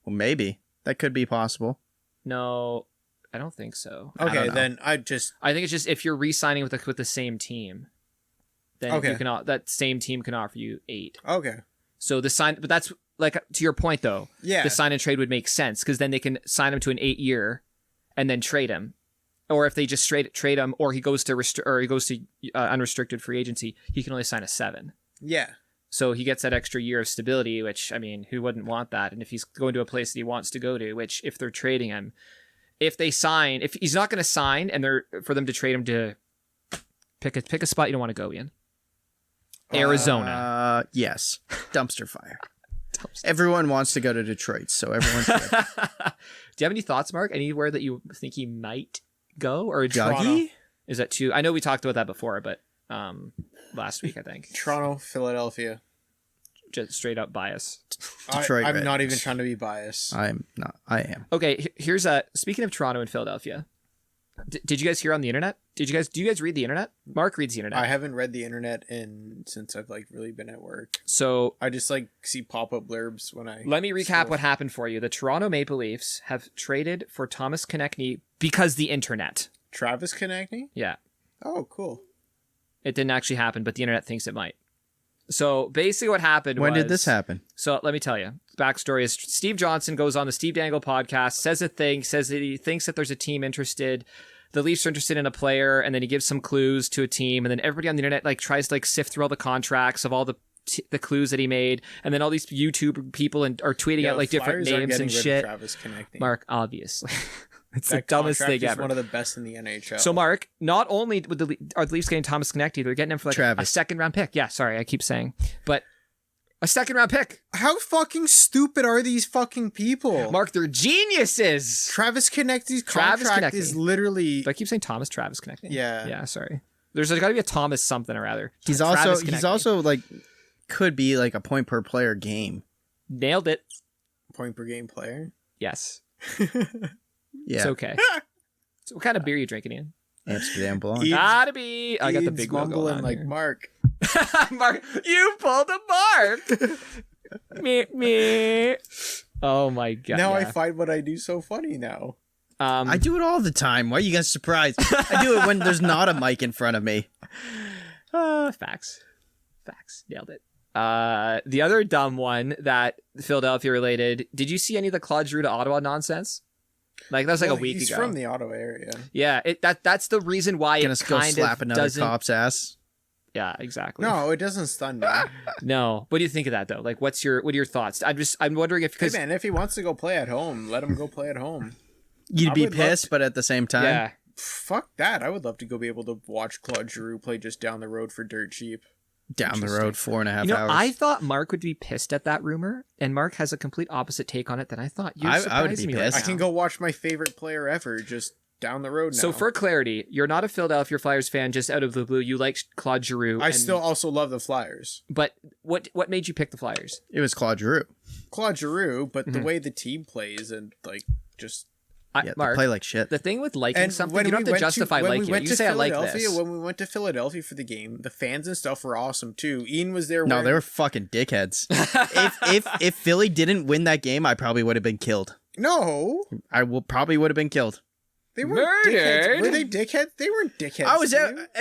Well, maybe that could be possible. No, I don't think so. Okay, then I think it's just if you're re-signing with the same team. Then you can that same team can offer you 8. Okay. So the sign, but that's like to your point though, Yeah. the sign and trade would make sense because then they can sign him to an 8-year and then trade him. Or if they just straight trade him, or he goes to unrestricted free agency, he can only sign a 7. Yeah. So he gets that extra year of stability, which, I mean, who wouldn't want that? And if he's going to a place that he wants to go to, which if they're trading him, if he's not going to sign and for them to trade him to pick a spot you don't want to go in. Arizona. Yes. Dumpster fire. Everyone wants to go to Detroit, so everyone's good. Do you have any thoughts, Mark? Anywhere that you think he might go? Or Dougie? Is that too? I know we talked about that before, but last week, I think. Toronto, Philadelphia. Just straight up bias. Detroit I'm Red not Wings. even trying to be biased. I'm not. I am. Okay, here's speaking of Toronto and Philadelphia. Did you guys hear on the internet? Do you guys read the internet? Mark reads the internet. I haven't read the internet since I've like really been at work. So I just like see pop-up blurbs when I let me recap what happened for you. The Toronto Maple Leafs have traded for Thomas Konecny because the internet. Travis Konecny? Yeah. Oh, cool. It didn't actually happen, but the internet thinks it might. So basically what happened When did this happen? So let me tell you. Backstory is Steve Johnson goes on the Steve Dangle podcast, says that he thinks that there's a team interested. The Leafs are interested in a player, and then he gives some clues to a team, and then everybody on the internet like tries to like sift through all the contracts of all the clues that he made, and then all these YouTube people are tweeting out like different names and shit. Travis Konecny. Mark, obviously. It's that the dumbest thing is ever. One of the best in the NHL. So, Mark, not only are the Leafs getting Thomas Konecny, they're getting him for like a second-round pick. Yeah, sorry, I keep saying. But a second-round pick. How fucking stupid are these fucking people? Mark, they're geniuses. Travis Konecny's contract is literally... Do I keep saying Thomas Travis Konecny? Yeah. Yeah, sorry. There's got to be a Thomas something or other. He's also like, could be like a point per player game. Nailed it. Point per game player? Yes. Yeah. It's okay. So what kind of beer are you drinking, Ian? Amsterdam Blonde. Gotta be. I got the big logo mumbling on like here. Mark. Mark, you pulled a Mark. me. Oh my god. Now I find what I do so funny now. I do it all the time. Why are you guys surprised? I do it when there's not a mic in front of me. Facts. Nailed it. The other dumb one that Philadelphia related. Did you see any of the Claude Giroux to Ottawa nonsense? Like that was like a week he's ago. from the Ottawa area. Yeah, that's the reason why Gonna it go kind slap of another doesn't. cop's ass. Yeah, exactly. No, it doesn't stun me. No. What do you think of that though? Like, what are your thoughts? I'm wondering if Hey because man, if he wants to go play at home, let him go play at home. You'd I be would love pissed, but at the same time, yeah. Fuck that. I would love to go be able to watch Claude Giroux play just down the road for dirt cheap. down the road 4.5 hours. I thought Mark would be pissed at that rumor, and Mark has a complete opposite take on it than I thought. You're I would be surprising me pissed. right I can now. go watch my favorite player ever just down the road now. So for clarity, you're not a Philadelphia Flyers fan just out of the blue. You like Claude Giroux. I still also love the Flyers. But what made you pick the Flyers? It was Claude Giroux. Claude Giroux, but the way the team plays and like just... Yeah, Mark, they play like shit. the thing with liking And something, when you don't we have to went justify when we liking it. went You to say I like Philadelphia, this. when we went to Philadelphia for the game, the fans and stuff were awesome too. Ian was there. No, they were fucking dickheads. if Philly didn't win that game, I probably would have been killed. No, Probably would have been killed. they weren't dickheads. Were they dickheads? They weren't dickheads. I was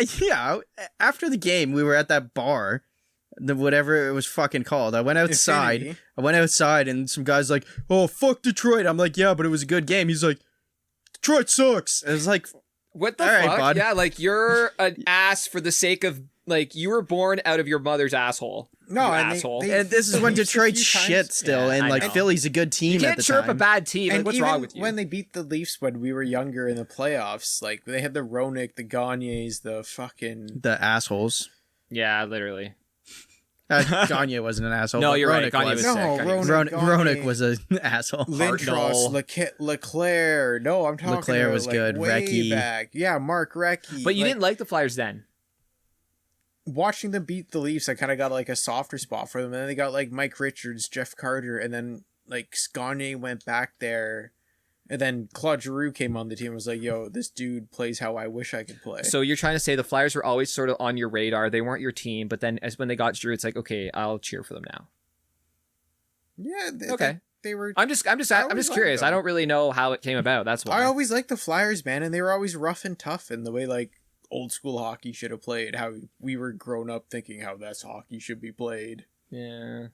Steve. after the game, we were at that bar, whatever it was fucking called. I went outside. Infinity. And some guy's like, "Oh, fuck Detroit." I'm like, "Yeah, but it was a good game." He's like, "Detroit sucks." It was like, What the All right, fuck? bud. Yeah, like you're an ass for the sake of like you were born out of your mother's asshole. No, you and asshole. and this is when Leafs a Detroit's few shit times- still, Yeah, and I like know. Philly's a good team you at can't the chirp time. a bad team. And Like, what's even wrong with you? when they beat the Leafs when we were younger in the playoffs, like they had the Roenick, the Gagnes, the fucking... The assholes. Yeah, literally. Gagne wasn't an asshole. No, but you're right. Roenick Gagne was. was No, sick. Roenick was an asshole. Lindros, Leclerc. No, I'm talking Leclerc about, was like, good. way Recchi. back. Yeah, Mark Recchi. But you didn't like the Flyers then. Watching them beat the Leafs, I kind of got like a softer spot for them. And then they got like Mike Richards, Jeff Carter, and then like Gagne went back there. And then Claude Giroux came on the team and was like, yo, this dude plays how I wish I could play. So you're trying to say the Flyers were always sort of on your radar. They weren't your team, but then as when they got Giroux, it's like, okay, I'll cheer for them now. Yeah. Okay. They were... I'm just always curious. liked them. I don't really know how it came about. That's why. I always liked the Flyers, man, and they were always rough and tough in the way like old school hockey should have played. How we were grown up thinking how that's hockey should be played. Yeah.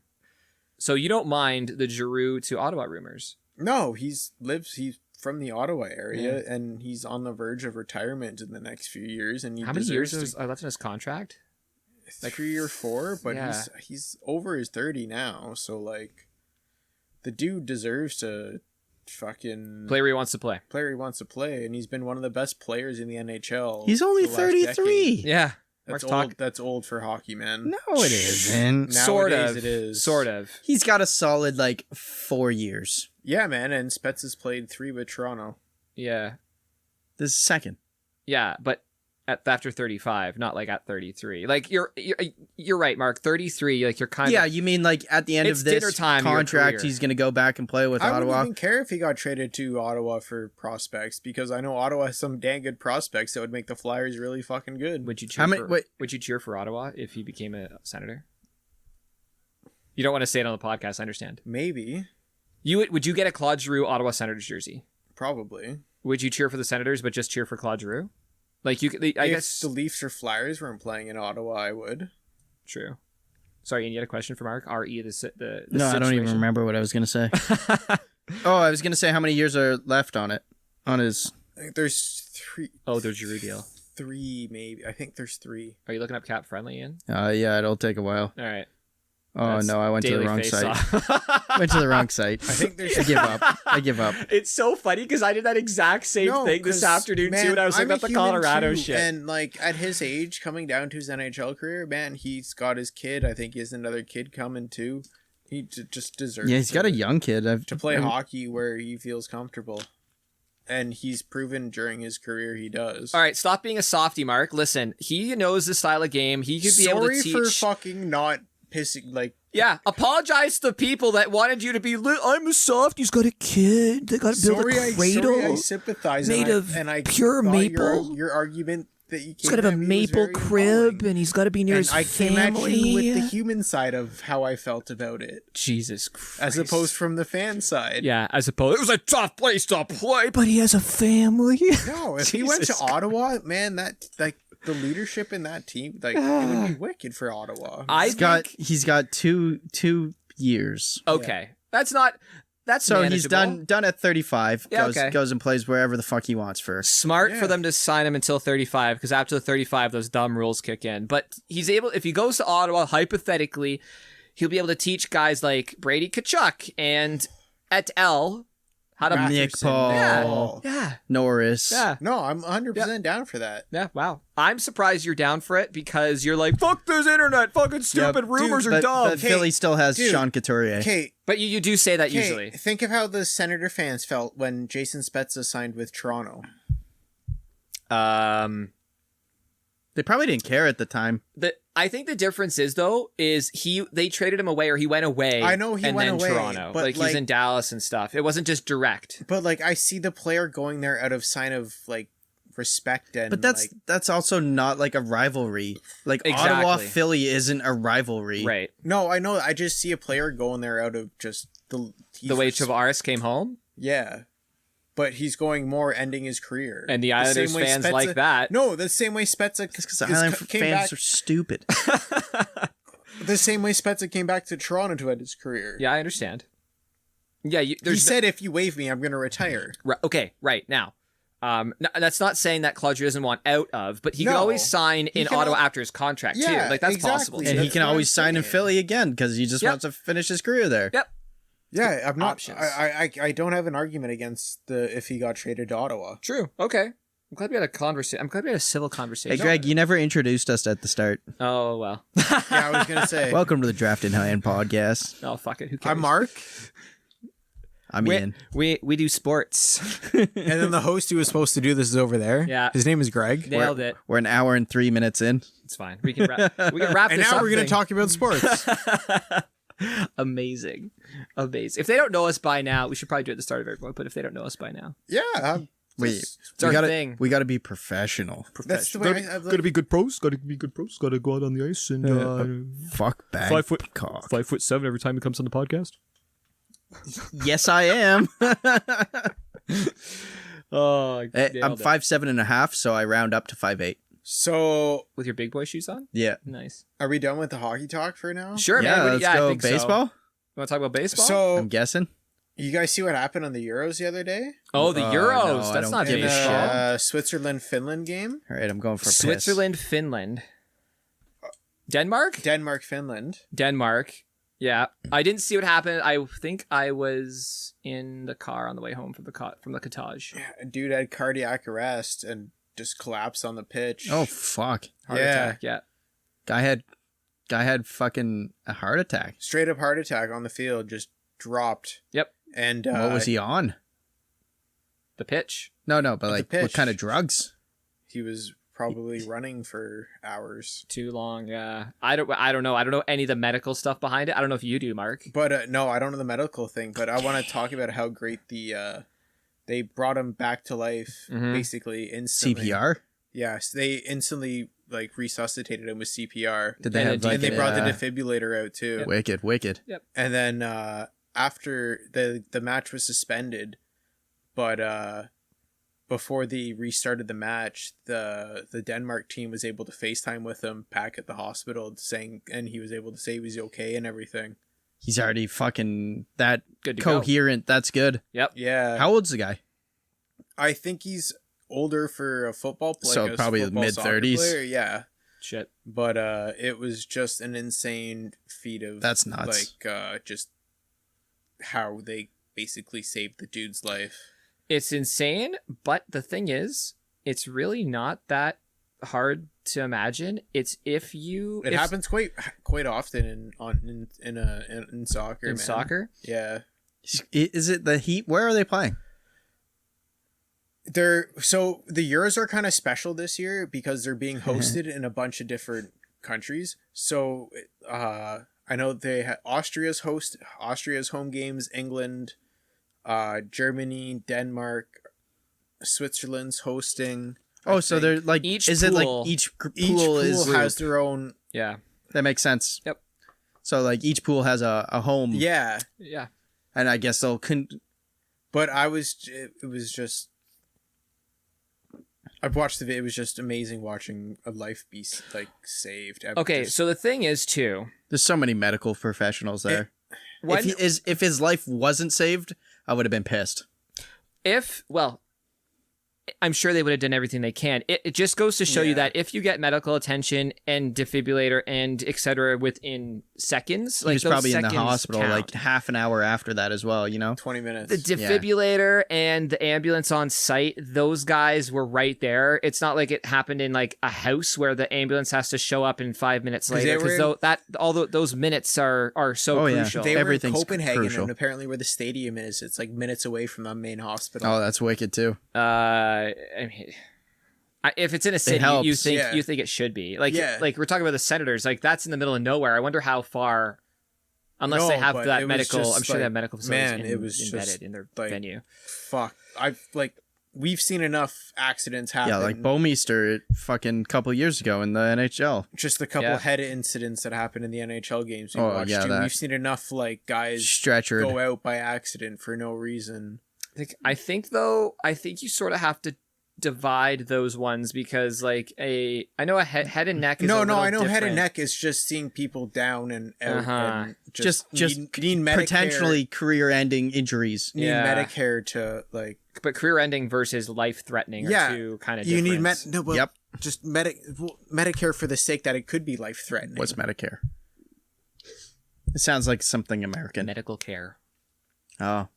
So you don't mind the Giroux to Ottawa rumors? No, he's from the Ottawa area, and he's on the verge of retirement in the next few years. And how many years are left in his contract? Like 3 or 4, but he's over his 30 now. So like, the dude deserves to fucking play where he wants to play. And he's been one of the best players in the NHL. He's only 33. Yeah. That's old. That's old for hockey, man. No, it isn't. Sort of. It is. Sort of. He's got a solid 4 years. Yeah, man. And Spets has played 3 with Toronto. Yeah. This is second. Yeah, but after 35, not at 33. You're right, Mark. 33. You're kind of. Yeah, you mean at the end of this contract, he's going to go back and play with Ottawa. I wouldn't even care if he got traded to Ottawa for prospects, because I know Ottawa has some dang good prospects that would make the Flyers really fucking good. Would you cheer for Ottawa if he became a Senator? You don't want to say it on the podcast. I understand. Maybe. Would you get a Claude Giroux Ottawa Senators jersey? Probably. Would you cheer for the Senators but just cheer for Claude Giroux? I guess the Leafs or Flyers weren't playing in Ottawa, I would. True. Sorry, and you had a question for Mark? RE, the no, situation. I don't even remember what I was going to say. I was going to say how many years are left on it. On his... I think there's 3. Oh, there's Giroux deal. 3, maybe. I think there's 3. Are you looking up cap friendly, Ian? Yeah, it'll take a while. All right. Oh, no, I went to the wrong site. Went to the wrong site. I think there's... I give up. It's so funny because I did that exact same thing this afternoon, too, when I was looking up the Colorado shit. And, at his age, coming down to his NHL career, man, he's got his kid. I think he has another kid coming, too. He just deserves he's got a young kid. To play hockey where he feels comfortable. And he's proven during his career he does. All right, stop being a softie, Mark. Listen, he knows the style of game. He could be able to teach... Sorry for fucking not... pissing yeah, apologize to the people that wanted you to be I'm a soft. He's got a kid. They got to build a cradle. I sympathize made of pure maple. Your argument that you he's got to have a maple crib, annoying. And he's got to be near his family. I came at you with the human side of how I felt about it. Jesus Christ. As opposed from the fan side. Yeah, as opposed. It was a tough place to play, but he has a family. No, if he went to Ottawa, man, that the leadership in that team, it would be wicked for Ottawa. He's got two years. Okay, yeah. That's so manageable. He's done at 35. Yeah, goes and plays wherever the fuck he wants first. Smart for them to sign him until 35, because after the 35, those dumb rules kick in. But he's able, if he goes to Ottawa, hypothetically, he'll be able to teach guys like Brady Tkachuk and et al. How to Nick Paul. Yeah. Norris. Yeah. No, I'm 100% down for that. Yeah, wow. I'm surprised you're down for it, because you're like, fuck this internet, fucking stupid, rumors are dumb. But Philly still has Sean Couturier. Okay. But you do say that usually. Think of how the Senator fans felt when Jason Spezza signed with Toronto. They probably didn't care at the time. I think the difference is, though, they traded him away, or he went away. I know he went away, Toronto, but he's in Dallas and stuff. It wasn't just direct. But I see the player going there out of sign of respect and. But that's also not a rivalry. Exactly. Ottawa Philly isn't a rivalry, right? No, I know. I just see a player going there out of just the way Tavares came home. Yeah. But he's going more ending his career. And the Islanders fans like that. No, the same way Spezza... Because the Islanders fans are stupid. The same way Spezza came back to Toronto to end his career. Yeah, I understand. Yeah, he said, if you waive me, I'm going to retire. Right, okay, right, now. That's not saying that Claude doesn't want out of, but he can always sign in Ottawa after his contract, too. That's possible. And he can always sign in Philly again, because he just wants to finish his career there. Yep. Yeah, I'm not. Options. I don't have an argument against if he got traded to Ottawa. True. Okay. I'm glad we had a conversation. I'm glad we had a civil conversation. Hey, Greg, you never introduced us at the start. Oh well. Yeah, I was gonna say. Welcome to the Draft in Hand podcast. Oh fuck it. Who cares? I'm Mark. I'm Ian. We do sports. And then the host who was supposed to do this is over there. Yeah. His name is Greg. Nailed it. We're an hour and 3 minutes in. It's fine. We can wrap. And this up. And now we're gonna talk about sports. Amazing. If they don't know us by now, we should probably do it at the start of everyone, but if they don't know us by now. Yeah. It's our thing. We gotta be professional. That's the way gotta be good pros. Gotta go out on the ice and fuck back. 5 foot cock. 5'7" every time he comes on the podcast. Yes, I am. Oh, I'm 5'7.5", so I round up to 5'8". So, with your big boy shoes on? Yeah. Nice. Are we done with the hockey talk for now? Sure, yeah, man. Let's go I think baseball. So. want to talk about baseball? So I'm guessing. you guys see what happened on the Euros the other day? Oh, the Euros. no, I That's don't not give a baseball. shit. Switzerland-Finland game. All right, I'm going for piss. Switzerland, Finland. Denmark? Denmark-Finland. Denmark. Yeah. I didn't see what happened. I think I was in the car on the way home from the cottage. Yeah, a dude had cardiac arrest and just collapsed on the pitch. Oh fuck! Heart Yeah. attack. Yeah. Guy had fucking a heart attack. Straight up heart attack on the field, just dropped. Yep. And What was he on? The pitch. No, but the like, pitch. what kind of drugs? He was probably running for hours. Too long. Yeah. I don't know. I don't know any of the medical stuff behind it. I don't know if you do, Mark. But no, I don't know the medical thing. But I want to talk about how great they brought him back to life, basically instantly. CPR. Yes, they instantly like resuscitated him with CPR. Did they And have they like And they brought the a, defibrillator out too. wicked? And then after the match was suspended, but before they restarted the match, the Denmark team was able to FaceTime with him back at the hospital, and he was able to say he was okay and everything. He's already fucking that Good to go. coherent. That's good. Yep. Yeah, How old's the guy? I think he's older for a football player. So like a probably football mid-30s. soccer player, yeah. Shit. But it was just an insane feat of That's nuts. like just how they basically saved the dude's life. It's insane, but the thing is, it's really not that hard to imagine. It's It happens quite often in soccer. in man. soccer. Yeah. Is it the Heat? Where are they playing? So the Euros are kind of special this year because they're being hosted in a bunch of different countries. So I know they Austria's home games, England, Germany, Denmark, Switzerland's hosting. Oh, so they're like Each is it like pool- each Each pool pool is has their own. Yeah. that makes sense. Yep. So like each pool has a home. Yeah, Yeah. And I guess they'll but it was just. I've watched the video. It was just amazing watching a life be like saved. Okay, so the thing is too. There's so many medical professionals there. When, If his life wasn't saved, I would have been pissed. I'm sure they would have done everything they can. It just goes to show you that if you get medical attention and defibrillator and etc. within seconds, He like was those probably in the seconds hospital count. like half an hour after that as well, 20 minutes. The defibrillator and the ambulance on site, those guys were right there. It's not like it happened in like a house where the ambulance has to show up in 5 minutes later because those minutes are so crucial. They were in Everything's Copenhagen, crucial. and apparently where the stadium is, it's like minutes away from the main hospital. Oh, that's wicked too. I mean, if it's in a city, helps. you think it should be like we're talking about the Senators, like that's in the middle of nowhere. I wonder how far, unless they have but that it was medical. just, I'm sure they have medical facilities man, it was embedded just, in their like, venue. Fuck, we've seen enough accidents happen. Yeah, like Bowmeister fucking couple years ago in the NHL. Just a couple head incidents that happened in the NHL games we Oh, watched. yeah, We've seen enough like guys Stretchered. go out by accident for no reason. I think you sort of have to divide those ones because like I know a head and neck is I a know little head and different. neck is just seeing people down and out and Just need Medicare, potentially career-ending injuries. need Medicare to like. But career ending versus life threatening are two kind of you different. need just Medicare for the sake that it could be life threatening. What's Medicare? It sounds like something American. Medical care. Oh.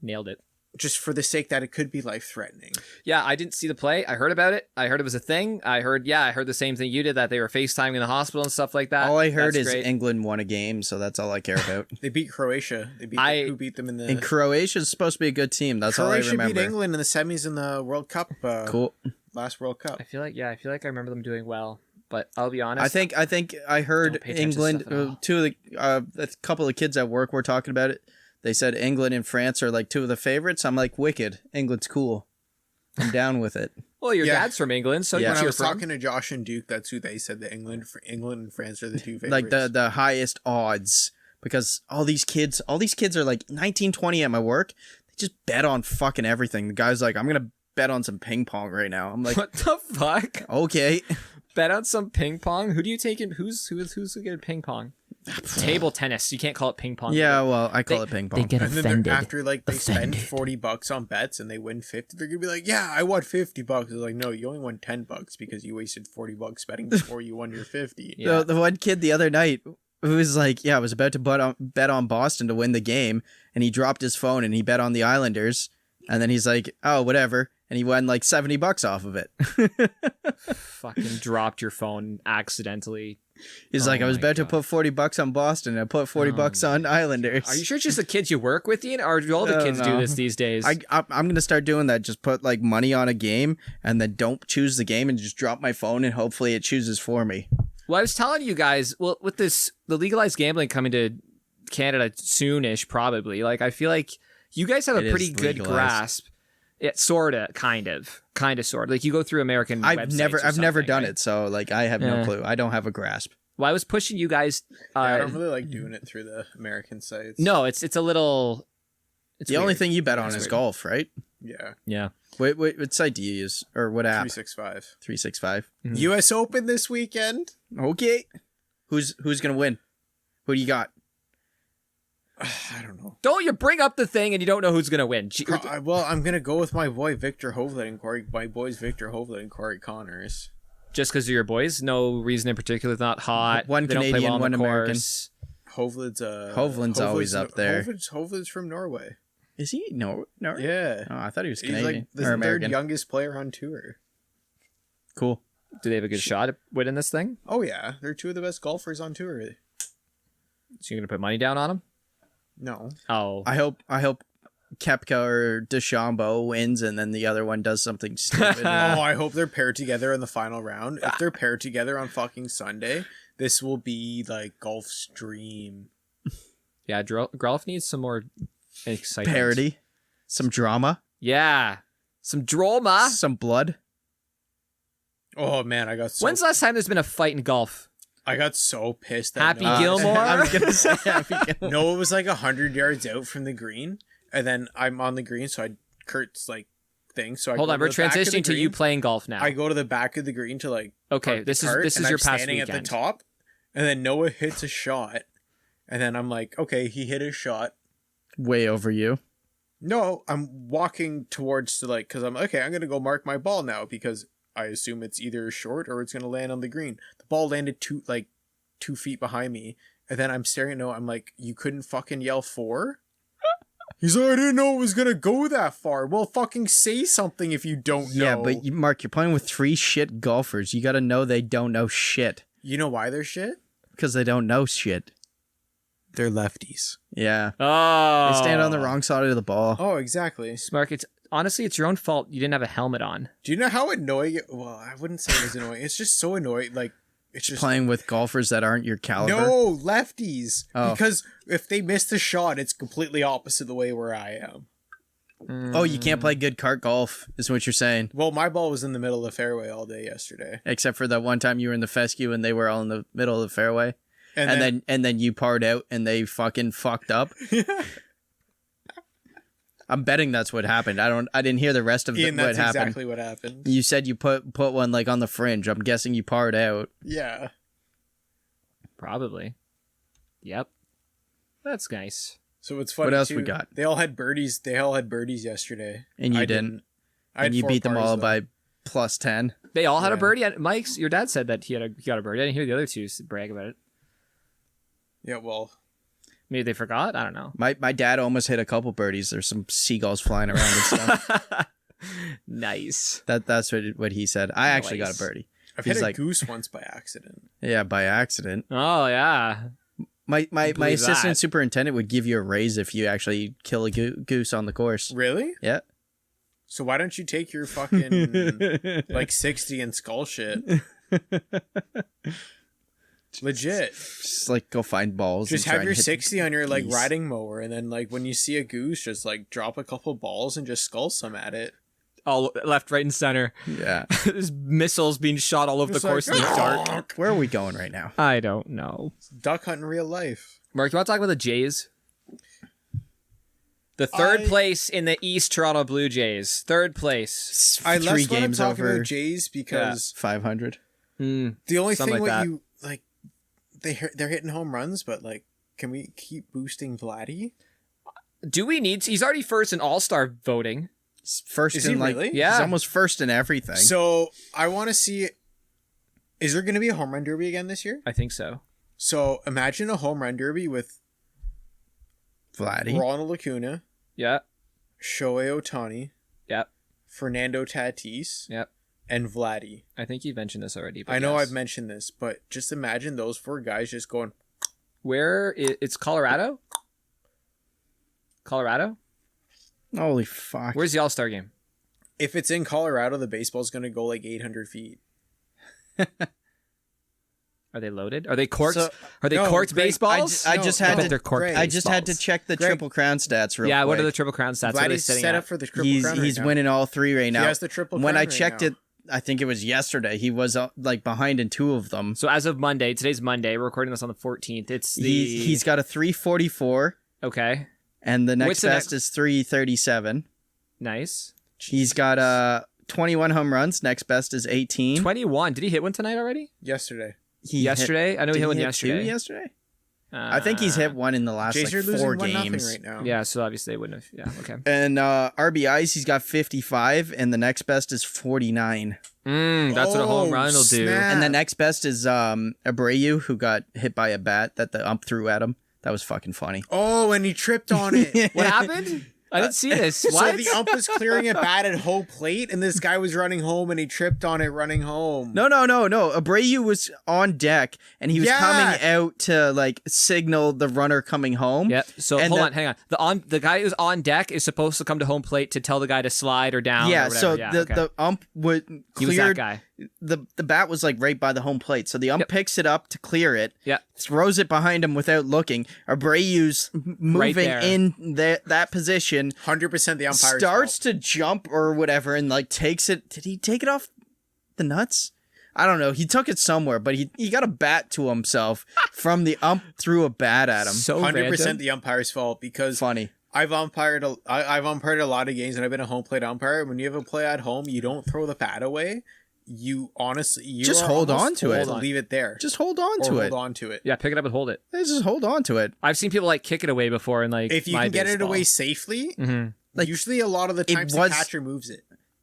Nailed it. Just for the sake that it could be life threatening. Yeah, I didn't see the play. I heard about it. I heard it was a thing. I heard the same thing you did, that they were FaceTiming in the hospital and stuff like that. All I heard That's is great. England won a game, so that's all I care about. They beat Croatia. Who beat them in the? And Croatia's supposed to be a good team. That's all I Croatia remember. beat England in the semis in the World Cup. Cool. Last World Cup. I feel like I remember them doing well, but I'll be honest. I think I heard Don't pay attention to England. stuff at all. Two of a couple of kids at work were talking about it. They said England and France are like two of the favorites. I'm like, wicked. England's cool. I'm down with it. Well, your dad's from England, so When you I cheer was from. talking to Josh and Duke, that's who they said that England and France are the two favorites. Like the highest odds, because all these kids are like 19, 20 at my work. They just bet on fucking everything. The guy's like, I'm gonna bet on some ping pong right now. I'm like, What the fuck? okay. Bet on some ping pong? Who do you take in? Who's good at ping pong? Table tennis. You can't call it ping pong. Yeah, well, I call it ping pong. They get And offended. then after like they spend $40 on bets and they win 50, they're gonna be like, "Yeah, I won $50." It's like, no, you only won $10 because you wasted $40 betting before you won your 50. Yeah. The one kid the other night who was like, I was about to bet on Boston to win the game, and he dropped his phone and he bet on the Islanders, and then he's like, "Oh, whatever," and he won like $70 off of it. Fucking dropped your phone accidentally. He's like, "I was about to put $40 on Boston, and I put $40 on Islanders." Are you sure it's just the kids you work with, Ian, or do all the kids do this these days? I'm gonna start doing that. Just put like money on a game, and then don't choose the game, and just drop my phone, and hopefully it chooses for me. Well, I was telling you guys, with the legalized gambling coming to Canada soonish, probably. Like, I feel like you guys have a pretty good grasp. It sorta, kind of. Like, you go through American. I've never done it, so like I have no clue. I don't have a grasp. Well, I was pushing you guys. I don't really like doing it through the American sites. No, it's a little. It's the weird. only thing you bet on is golf, right? Yeah. Yeah. Wait, what site do you use, or what app? 365. 365. Mm-hmm. U.S. Open this weekend. Okay. Who's gonna win? Who do you got? I don't know. Don't you bring up the thing and you don't know who's gonna win? Well, I'm gonna go with my boy Victor Hovland and Corey. My boys Victor Hovland and Corey Connors. Just because they're your boys? No reason in particular. It's not hot. One They don't play Canadian, well on the one American. course. Hovland's always up there. Hovland's from Norway. Is he? No. Yeah. Oh, I thought he was He's Canadian like the or third American. youngest player on tour. Cool. Do they have a good shot at winning this thing? Oh yeah, they're two of the best golfers on tour. So you're gonna put money down on them? No. Oh, I hope Koepka or DeChambeau wins, and then the other one does something stupid. I hope they're paired together in the final round. If they're paired together on fucking Sunday, this will be like golf's dream. yeah. Golf needs some more excitement. Parody, some drama, Yeah, some drama. some blood. Oh man, When's the last time there's been a fight in golf? I got so pissed. That Happy no- Gilmore? I was gonna say Happy Gilmore. No, it was like 100 yards out from the green, and then I'm on the green, so Kurt's like thing. So I Hold go on, to we're the back of the transitioning to green. you playing golf now. I go to the back of the green to like. Okay, park this the is cart, this and is your I'm past standing weekend. at the top, and then Noah hits a shot, and then I'm like, okay, he hit his shot. Way over you. No, I'm walking towards to like, because I'm okay. I'm gonna go mark my ball now because I assume it's either short or it's gonna land on the green. The ball landed 2 feet behind me, and then I'm staring at Noah. I'm like, you couldn't fucking yell 4? He's like, I didn't know it was gonna go that far. Well, fucking say something if you don't know. Yeah, but Mark, you're playing with 3 shit golfers. You got to know they don't know shit you know why they're shit? because they don't know shit. They're lefties. Yeah, Oh, they stand on the wrong side of the ball. Oh, exactly. Mark, it's honestly it's your own fault. You didn't have a helmet on. Do you know how annoying? Well, I wouldn't say it was annoying. It's just so annoying. Like it's just Playing with golfers that aren't your caliber. no lefties. Oh. Because if they miss the shot, it's completely opposite the way where I am. Oh, you can't play good cart golf, is what you're saying. Well, my ball was in the middle of the fairway all day yesterday, Except for that one time you were in the fescue and they were all in the middle of the fairway. And then you parred out and they fucking fucked up. I'm betting that's what happened. I didn't hear the rest of Ian, what that's happened. exactly what happened. You said you put one like on the fringe. I'm guessing you parred out. Yeah. Probably. Yep. That's nice. So it's funny. What else too, we got? They all had birdies. They all had birdies yesterday, And you I didn't. I had And you 4 beat them pars, all though. by plus 10. They all had a Yeah. birdie. Mike's. Your dad said that he got a birdie. I didn't hear the other two brag about it. Yeah. Well. Maybe they forgot. I don't know. My dad almost hit a couple birdies. There's some seagulls flying around and stuff. Nice. That's what he said. I actually got a Nice. birdie. I've He's hit a like- goose once by accident. Yeah, by accident. Oh yeah. My believe assistant that. superintendent would give you a raise if you actually kill a goose on the course. Really? Yeah. So why don't you take your fucking like 60 and skull shit? Legit. Just like go find balls. Just and try have and your hit 60 on your like geese. riding mower, and then like when you see a goose, just like drop a couple balls and just skull some at it. All left, right, and center. Yeah. There's missiles being shot all over Just the course in the dark. Where are we going right now? I don't know. Duck hunt in real life. Mark, you want to talk about the Jays? The third place in the East Toronto Blue Jays. Third place. I Three less want to games talk over about Jays because 500. the only Something thing like what that. you like, they're hitting home runs, but like, can we keep boosting Vladdy? Do we need to? He's already first in All-Star voting. First Is in he like, really? Yeah. he's almost first in everything. So I want to see. Is there going to be a home run derby again this year? I think so. So imagine a home run derby with Vladdy. Ronald Acuna, Yeah. Shohei Ohtani, Yep. Fernando Tatis, Yep. and Vladdy. I think you've mentioned this already. But I know yes. I've mentioned this, but just imagine those 4 guys just going. It's Colorado? Colorado? Holy fuck. Where's the All-Star game? If it's in Colorado, the baseball's going to go like 800 feet. Are they loaded? Are they corked? So- Are they No, corked Greg, baseballs? I just had bet to. they're corked Greg, I just had to baseballs. check the Greg. Triple Crown stats real Yeah, quick. what are the Triple Crown stats? What are they Vladdy's sitting set at? up for the triple He's crown right now. winning all 3 right now. He has the triple When crown I right checked now. it, I think it was yesterday. He was like behind in 2 of them. So as of Monday, today's Monday. We're recording this on the 14th. It's the He's got a 344, okay, and the next What's the best next- is 337. nice. He's got 21 home runs. Next best is 18. 21. Did he hit one tonight already? yesterday. He Yesterday? I know he did hit one two yesterday. yesterday. I think he's hit one in the last Jays are like losing 4 1-0 games. right now. Yeah, so obviously they wouldn't have. Yeah, okay. And RBIs, he's got 55, and the next best is 49. That's what a home run will do. snap. And the next best is Abreu, who got hit by a bat that the ump threw at him. That was fucking funny. Oh, and he tripped on it. What happened? I didn't see this. So What? the ump was clearing a bat at home plate, and this guy was running home, and he tripped on it running home. No. Abreu was on deck, and he was Yeah. coming out to like signal the runner coming home. Yep. So And hold the- on, hang on. The guy who's on deck is supposed to come to home plate to tell the guy to slide or down. Yeah, or whatever. so Yeah, the okay. the ump would He was that cleared guy. the bat was like right by the home plate. So the ump Yep. picks it up to clear it. Yeah. Throws it behind him without looking. Abreu's moving there. in that position. 100% the umpire's Starts fault. to jump or whatever and like takes it. Did he take it off the nuts? I don't know. He took it somewhere, but he got a bat to himself from the ump threw a bat at him. So 100% random. the umpire's fault because Funny. I've umpired a lot of games, and I've been a home plate umpire. When you have a play at home, you don't throw the bat away. You Just hold on to it. Leave it there. Just hold on or to hold it. on to it. Yeah, pick it up and hold it. Just hold on to it. I've seen people like kick it away before, and like If you my can get it baseball. away safely, Like, usually a lot of the times was- the catcher moves it.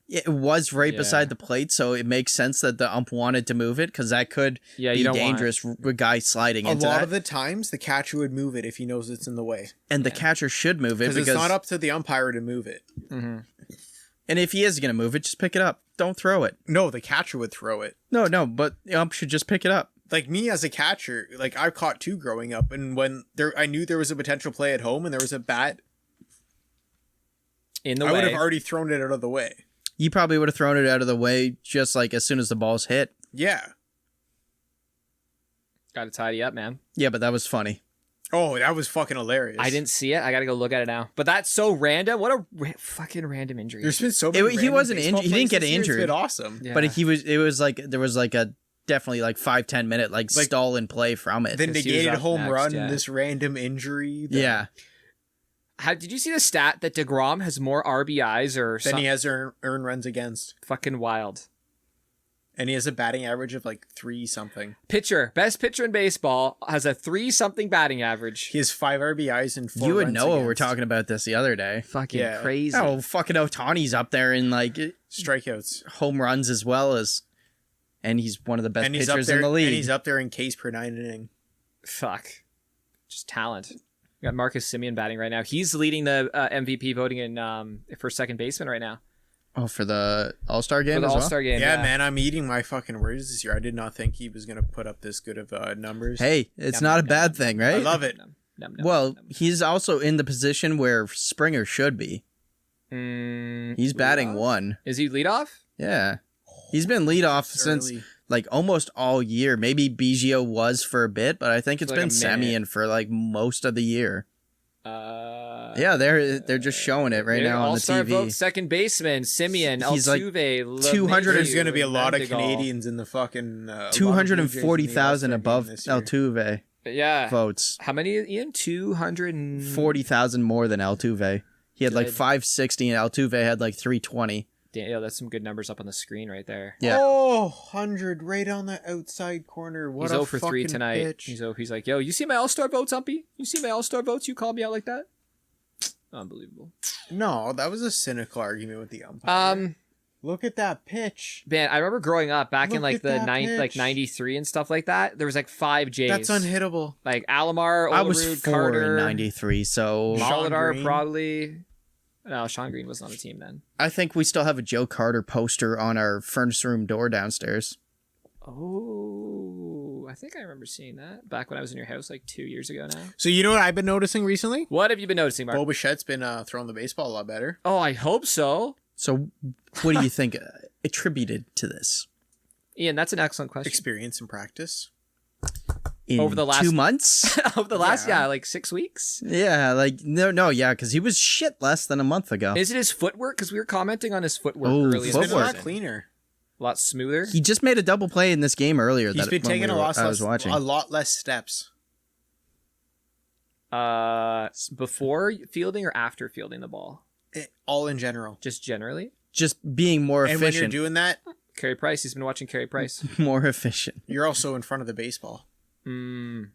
It was right Yeah. beside the plate, so it makes sense that the ump wanted to move it because that could Yeah, you be don't want dangerous with a guy sliding A into lot that. of the times, the catcher would move it if he knows it's in the way. And the catcher should move it Because because it's not up to the umpire to move it. and if he is going to move it, just pick it up. Don't throw it. No, the catcher would throw it. No, but the ump should just pick it up. Like me as a catcher, like I've caught 2 growing up, and when I knew there was a potential play at home and there was a bat, in the I way. would have already thrown it out of the way. You probably would have thrown it out of the way just like as soon as the ball's hit. Yeah. Got to tidy up, man. Yeah, but that was funny. Oh, that was fucking hilarious. I didn't see it. I got to go look at it now. But that's so random. What a fucking random injury. There's been so many. He random wasn't baseball injured. He didn't plays get this year. injured. It's been awesome. Yeah. But it was like there was like a definitely like 5-10 minute like stall in play from it. The Because he was negated up home next, run, yeah. this random injury. Yeah. Did you see the stat that DeGrom has more RBIs or Then he something? has earn runs against. Fucking wild. And he has a batting average of like 3 something. Best pitcher in baseball, has a 3-something batting average. He has 5 RBIs and 4 You and runs Noah were against. talking about this the other day. Fucking Yeah. crazy. Oh, fucking Ohtani's up there in like strikeouts. home runs as well as, and he's one of the best And he's up pitchers there in the league. And he's up there in Ks per 9 inning. Fuck. Just talent. We got Marcus Semien batting right now. He's leading the MVP voting in for second baseman right now. Oh, for the All-Star game For the as well? All-Star game. Yeah, man, I'm eating my fucking words this year. I did not think he was going to put up this good of numbers. Hey, it's Num, not a num, bad num, thing, I right? love it. Well, he's also in the position where Springer should be. He's batting 1. Is he leadoff? Yeah. He's been leadoff since Early. like almost all year. Maybe Biggio was for a bit, but I think it's For like been a minute. Semien for like most of the year. Yeah, they're just showing it right now on the All-Star TV. vote second baseman Semien, He's like Altuve, 200 There's going to be a lot of Mendigal. Canadians in the fucking... a lot of 240,000 Blue Jays in the above All-Star game this year. Altuve Yeah. votes. How many, Ian? 240. 40,000 more than Altuve. He had like Good. 560 and Altuve had like 320. Yeah, that's some good numbers up on the screen right there. Yeah. Oh, 100 right on the outside corner. What He's a 0 for 3 fucking tonight. pitch. He's like, yo, you see my All-Star votes, Humpy? You see my All-Star votes? You called me out like that? Unbelievable. No, that was a cynical argument with the umpire. Look at that pitch. Man, I remember growing up back in Look like at the that 93 and stuff like that. There was like 5 Jays. That's unhittable. Like Alomar, I was Olerud, 4 Carter, in 93, so Sean Molidar Green. probably. No, Sean Green wasn't on the team then. I think we still have a Joe Carter poster on our furnace room door downstairs. Oh, I think I remember seeing that back when I was in your house like 2 years ago now. So you know what I've been noticing recently? What have you been noticing, Mark? Bichette's been throwing the baseball a lot better. Oh, I hope so. So what do you think attributed to this? Ian, that's an excellent question. Experience and practice. In Over the last 2 months? Over the last, Yeah. like 6 weeks? Yeah, like, yeah, because he was shit less than a month ago. Is it his footwork? Because we were commenting on his footwork Oh, earlier. He's footwork. been a lot season. cleaner. A lot smoother. He just made a double play in this game earlier. He's been taking I was watching. a lot less steps. Before fielding or after fielding the ball? All in general. Just generally? Just being more And when you're efficient. doing that, Carey Price. He's been watching Carey Price. More efficient. you're also in front of the baseball. Is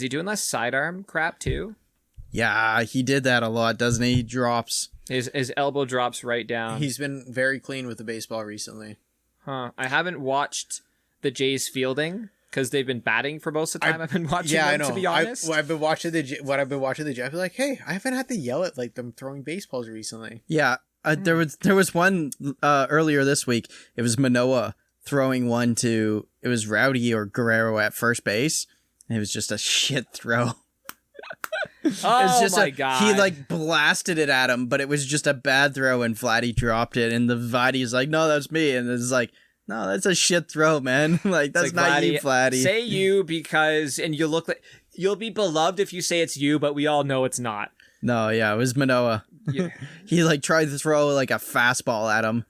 he doing less sidearm crap too? Yeah, he did that a lot, doesn't he? He drops. His elbow drops right down. He's been very clean with the baseball recently. Huh. I haven't watched the Jays fielding because they've been batting for most of the time I've been watching Yeah, I them, know. to be honest. I've been watching the Jets. I've been like, hey, I haven't had to yell at like them throwing baseballs recently. Yeah, there was one earlier this week. It was Manoah throwing one to, it was Rowdy or Guerrero at first base. And it was just a shit throw. Oh Just my God. He like blasted it at him, but it was just a bad throw, and Vladdy dropped it, and the Vladdy's like, no, that's me, and it's like, no, that's a shit throw, man. Like, that's It's not like, you, Vladdy. Say you because, and you look like, you'll be beloved if you say it's you, but we all know it's not. No, yeah, it was Manoah. You- He like tried to throw like a fastball at him.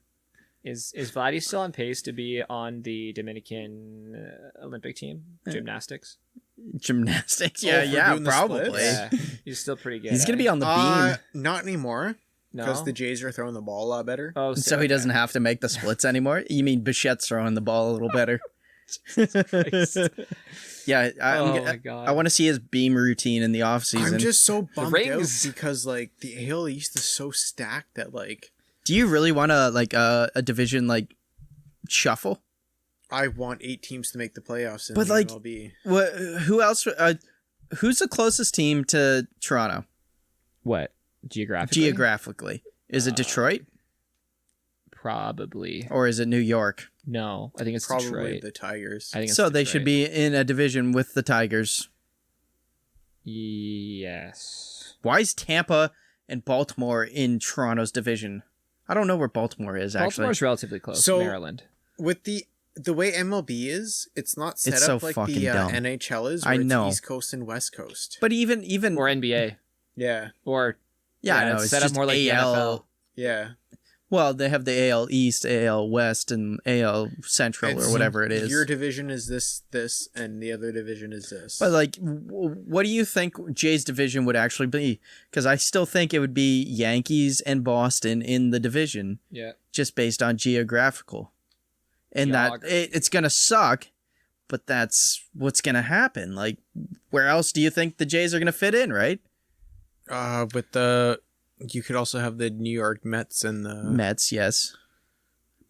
Is Vladdy still on pace to be on the Dominican Olympic team? Gymnastics? Gymnastics. Oh, Yeah, for yeah, doing the probably. splits? Yeah. He's still pretty good. He's gonna eh? be on the beam, Not anymore. No? Because the Jays are throwing the ball a lot better. Oh, so he doesn't have to make the splits anymore. You mean Bichette's throwing the ball a little better? Yeah, my God. I want to see his beam routine in the off season. I'm just so bummed out rings. because like the AL East is so stacked that like Do you really want to like a division like shuffle? I want 8 teams to make the playoffs in But, the like, MLB. What? Who else? Who's the closest team to Toronto What? Geographically? geographically? Is it Detroit Probably. or is it New York? No, I think it's Probably Detroit. the Tigers. I think it's So they should Detroit. be in a division with the Tigers. Yes. Why is Tampa and Baltimore in Toronto's division? I don't know where Baltimore is actually. Baltimore's relatively close. So- Maryland. With the way MLB is, it's not set It's up so like fucking the dumb. NHL is. I Where know. It's East Coast and West Coast. But even Or NBA. Yeah, Or yeah, I know it's it's set up just more like the AL. NFL. yeah. Well, they have the AL East, AL West, and AL Central It's- or whatever it is. Your division is this, and the other division is this. But like, what do you think Jay's division would actually be? Because I still think it would be Yankees and Boston in the division, Yeah. just based on geographical, and that Geography. it's gonna suck, but that's what's gonna happen. Like, where else do you think the Jays are gonna fit in? Right? with you could also have the New York Mets and the Mets, yes,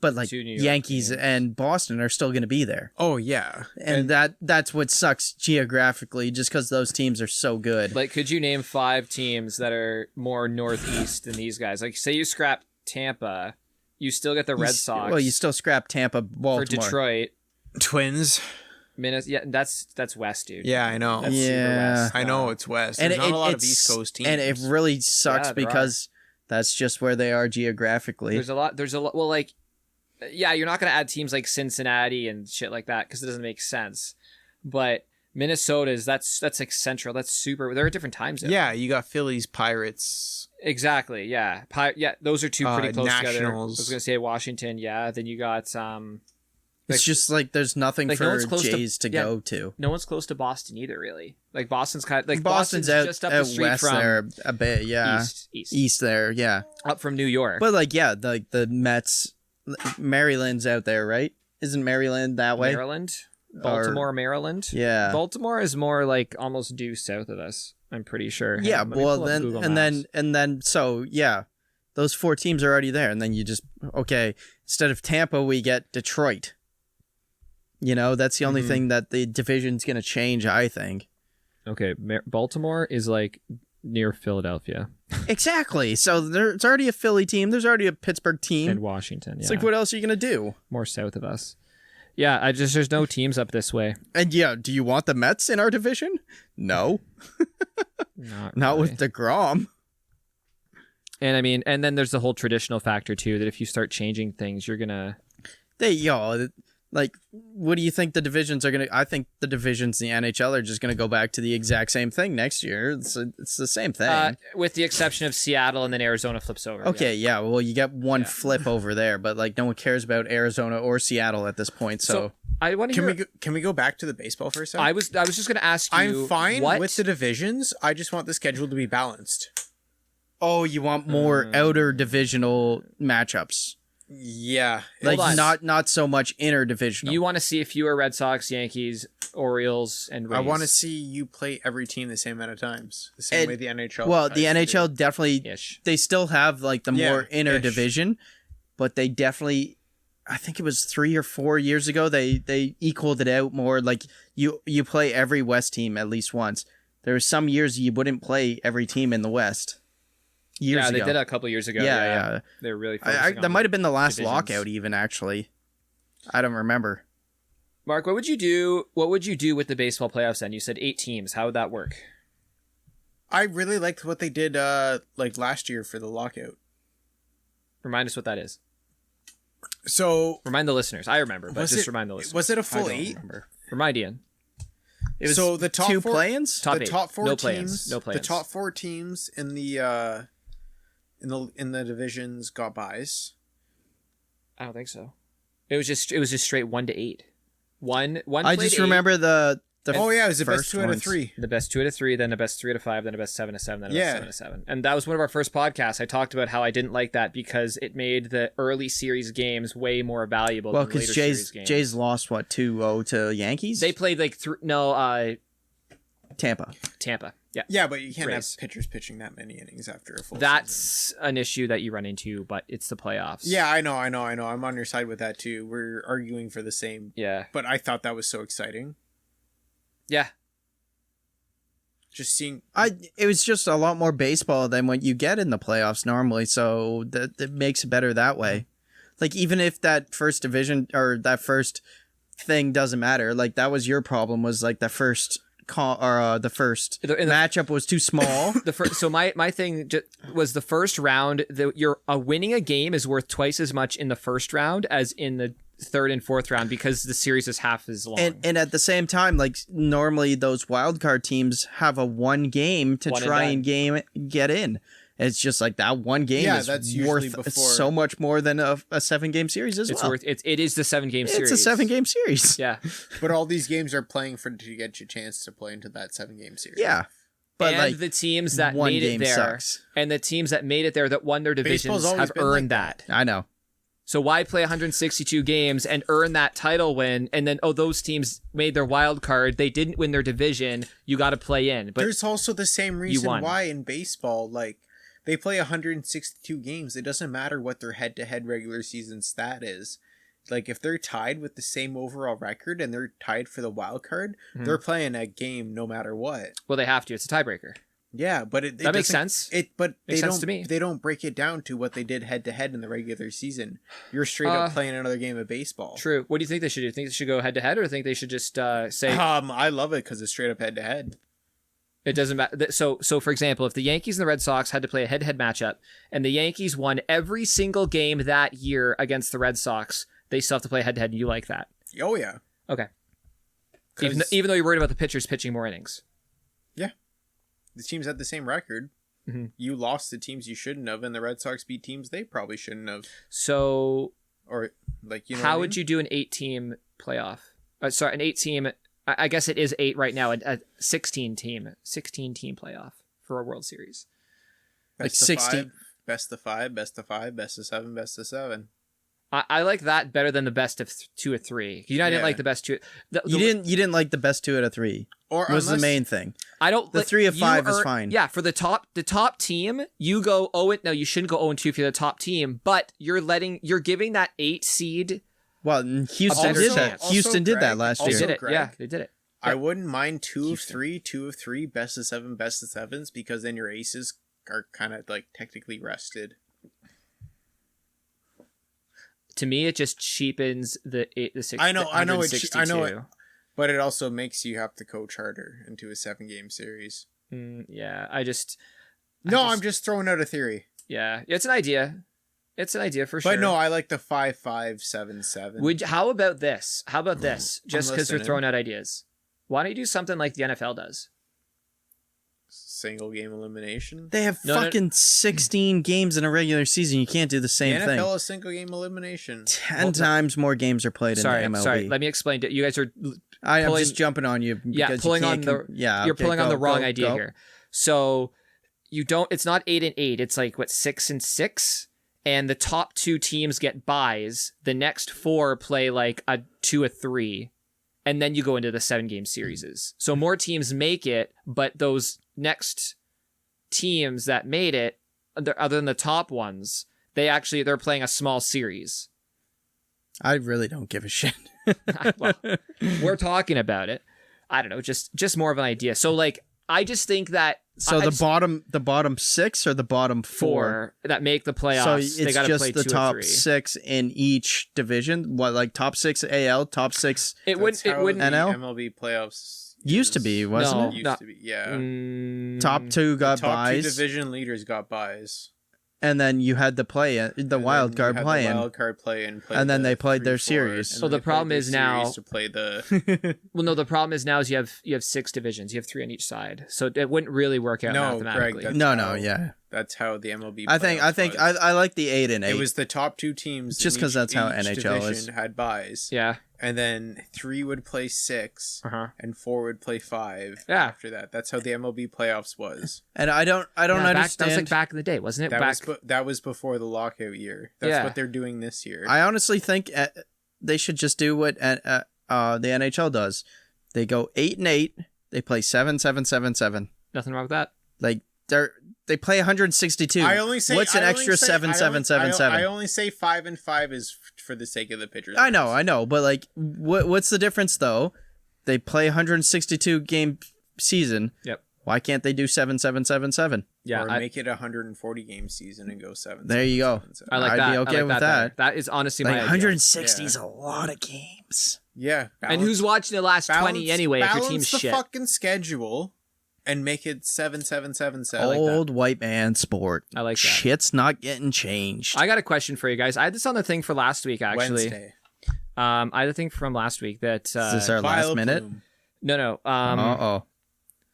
but like Two New York Yankees teams. and Boston are still gonna be there. Oh yeah, And that's what sucks geographically, just because those teams are so good. Like, could you name 5 teams that are more northeast than these guys? Like, say you scrap Tampa, you still get the Red Sox. Well, you still scrap Tampa, for Baltimore. Detroit, Twins. Minnesota. Yeah, that's West, dude. Yeah, I know. That's super Yeah. West. I know it's West. And There's not a lot of it's- East Coast teams. And it really sucks Yeah, there because that's just where they are geographically. There's a lot. Well, like, yeah, you're not gonna add teams like Cincinnati and shit like that because it doesn't make sense. But Minnesota's that's like central. That's super. There are different times. Yeah, you got Phillies, Pirates. Exactly. Yeah. Yeah. Those are two pretty close together. I Nationals. was gonna say Washington. Yeah. Then you got It's just like there's nothing like, for no one's close Jays to go to. No one's close to Boston either, really. Like Boston's kind of like Boston's out, just up out the street west from there a bit, yeah. East there, yeah. Up from New York. But like, yeah, the Mets, Maryland's out there, right? Isn't Maryland that way? Maryland, Baltimore, Maryland. Yeah, Baltimore is more like almost due south of us. I'm pretty sure. Yeah, well then, so yeah, those 4 teams are already there, and then you just instead of Tampa, we get Detroit. You know, that's the only thing that the division's gonna change, I think. Okay, Baltimore is like near Philadelphia. Exactly. So there's already a Philly team. There's already a Pittsburgh team. And Washington. Yeah. It's like, what else are you gonna do? More south of us. Yeah, there's no teams up this way. And yeah, do you want the Mets in our division? No. Not with DeGrom. And I mean, and then there's the whole traditional factor too, that if you start changing things, you're gonna. Like, what do you think the divisions are going to... I think the divisions in the NHL are just going to go back to the exact same thing next year. It's the same thing. With the exception of Seattle, and then Arizona flips over. Okay, yeah. Well, you get one flip over there, but like no one cares about Arizona or Seattle at this point, so... I want to Can we go back to the baseball for a second? I was just going to ask you... I'm fine with the divisions. I just want the schedule to be balanced. Oh, you want more outer divisional matchups. Yeah, like not so much interdivisional. You want to see fewer Red Sox, Yankees, Orioles, and Rays. I want to see you play every team the same amount of times, the same way the NHL. Well, the NHL definitely they still have like the more interdivision, but they definitely, I think it was 3 or 4 years ago they equaled it out more. Like you play every West team at least once. There were some years you wouldn't play every team in the West. They did that a couple years ago. Yeah. They were really that might have been the last lockout even, actually. I don't remember. Mark, what would you do with the baseball playoffs then? You said 8 teams. How would that work? I really liked what they did like last year for the lockout. Remind us what that is. So remind the listeners. I remember, but just remind the listeners. Was it a full 8? Remember. Remind Ian. It was so the top 2 play-ins? The top 4 teams. No play-ins. The top 4 teams in the divisions got buys. I don't think so. It was just straight 1 to 8. One. I just remember the it was the best 2 out of 3. The best 2 out of 3, then the best 3 out of 5, then the best 7 to 7, then the best 7 to 7. And that was one of our first podcasts. I talked about how I didn't like that because it made the early series games way more valuable. Well, because Jays lost 2-0 to Yankees. They played like Tampa. Yeah. Yeah, but you can't have pitchers pitching that many innings after a full That's season. an issue that you run into, but it's the playoffs. Yeah, I know. I'm on your side with that too. We're arguing for the same. Yeah. But I thought that was so exciting. Yeah. Just seeing... It was just a lot more baseball than what you get in the playoffs normally, so that makes it better that way. Like, even if that first division or that first thing doesn't matter, like, that was your problem, was like the first... the first matchup was too small. So my thing was the first round. Winning a game is worth twice as much in the first round as in the third and fourth round because the series is half as long. And at the same time, like normally those wildcard teams have a 1 game to try and get in. It's just like that 1 game is worth so much more than a 7-game series as well. It is the 7-game series. It's a 7-game series. Yeah. But all these games are playing to get you a chance to play into that 7-game series. Yeah. But and the teams that made it there sucks. And the teams that made it there that won their divisions have earned that. I know. So why play 162 games and earn that title win, and then those teams made their wild card, they didn't win their division, you got to play in. But there's also the same reason why in baseball, like, they play 162 games. It doesn't matter what their head-to-head regular season stat is. Like, if they're tied with the same overall record and they're tied for the wild card, they're playing a game no matter what. Well, they have to. It's a tiebreaker. Yeah, but that makes sense. Makes sense to me. They don't break it down to what they did head-to-head in the regular season. You're straight up playing another game of baseball. True. What do you think they should do? Think they should go head-to-head, or think they should just say... I love it because it's straight up head-to-head. It doesn't matter. So for example, if the Yankees and the Red Sox had to play a head-to-head matchup, and the Yankees won every single game that year against the Red Sox, they still have to play head-to-head, and you like that? Oh, yeah. Okay. Even though you're worried about the pitchers pitching more innings? Yeah. The teams had the same record. Mm-hmm. You lost to teams you shouldn't have, and the Red Sox beat teams they probably shouldn't have. So... Like, you know, how would you do an 8-team playoff? Sorry, an 8-team. I guess it is 8 right now. A 16-team playoff for a World Series. Like 16, best of 5, best of 5, best of 7, best of 7. I like that better than the best of 2 or 3. You know, I didn't like the best 2. You didn't like the best 2 out of 3. Or was the main thing. I don't. The 3 of 5 is fine. Yeah, for the top team, you go. Oh, no, you shouldn't go 0-2 if you're the top team. But you're giving that 8 seed. Well, Houston did that. Houston did that last year. They did it. Yeah, they did it. I wouldn't mind 2 of 3, best of 7, best of 7s, because then your aces are kind of like technically rested. To me, it just cheapens the 6. I know it, but it also makes you have to coach harder into a 7-game series. Yeah, I'm just throwing out a theory. Yeah, it's an idea. It's an idea for sure. But no, I like the 5-5, 7-7. How about this? Just because we're throwing out ideas. Why don't you do something like the NFL does? Single game elimination? They have 16 games in a regular season. You can't do the same thing. The NFL is single game elimination. 10 times more games are played in the MLB. Sorry, let me explain. You guys are I'm just jumping on you. You're pulling on the wrong idea here. So it's not 8 and 8. It's like 6 and 6. And the top 2 teams get buys. The next 4 play like a 2 or 3. And then you go into the 7-game series. So more teams make it, but those next teams that made it, other than the top ones, they're playing a small series. I really don't give a shit. Well, we're talking about it. I don't know, just more of an idea. So like, I just think that the bottom 6 or the bottom 4 that make the playoffs. So it's just the top 6 in each division. What, like top 6 AL, top 6? It wouldn't NL. MLB playoffs used to be, wasn't it? Used to be, yeah. Top 2 got buys. Top 2 division leaders got buys. And then you had the wild card play-in. And then they played their series. So the problem is now to play the the problem is now is you have 6 divisions. You have 3 on each side. So it wouldn't really work out mathematically. Greg, that's how the MLB I like the 8 and 8. It was the top 2 teams just because that's how NHL is. Had buys. Yeah. And then 3 would play 6, and 4 would play 5. Yeah. After that, that's how the MLB playoffs was. And I don't understand. That was like back in the day, wasn't it? That was before the lockout year. That's what they're doing this year. I honestly think they should just do what the NHL does. They go 8 and 8. They play 7, 7, 7, 7. Nothing wrong with that. Like they play 162. What's an extra 7, 7, 7, 7? I only say 5 and 5 is for the sake of the pitchers. I know, but like, what's the difference though? They play 162 game season. Yep. Why can't they do 7, 7, 7, 7? Yeah, or make it a 140 game season and go 7. There you go. 7, 7. I like that. I'd be okay with that. That is honestly like my 160 is a lot of games. Yeah, and who's watching the last 20 anyway? If your team's shit, shit, fucking schedule. And make it 7, 7, 7, 7. Old white man sport. I like that. Shit's not getting changed. I got a question for you guys. I had this on the thing for last week, actually. Wednesday. I had a thing from last week that... Is this our last minute? No.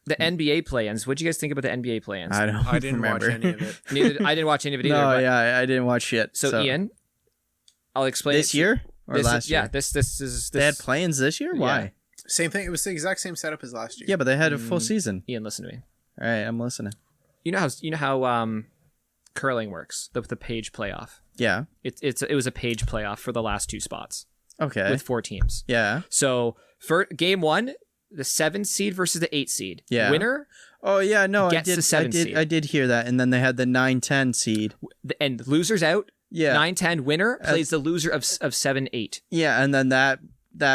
The NBA play-ins. What do you guys think about the NBA play-ins? I didn't watch any of it. I didn't watch any of it either. No, yeah, I didn't watch shit. So Ian, I'll explain this year or last year? Yeah, this is... They had play-ins this year? Why? Yeah. Same thing. It was the exact same setup as last year. Yeah, but they had a full season. Ian, listen to me. All right, I'm listening. You know how curling works, the page playoff. Yeah. It was a page playoff for the last 2 spots. Okay. With 4 teams. Yeah. So for game 1, the 7 seed versus the 8 seed. Yeah. Winner. Oh yeah, no, gets the 7 seed. I did hear that, and then they had the 9-10 seed. And losers out. Yeah. 9-10 winner plays the loser of 7-8. Yeah, and then that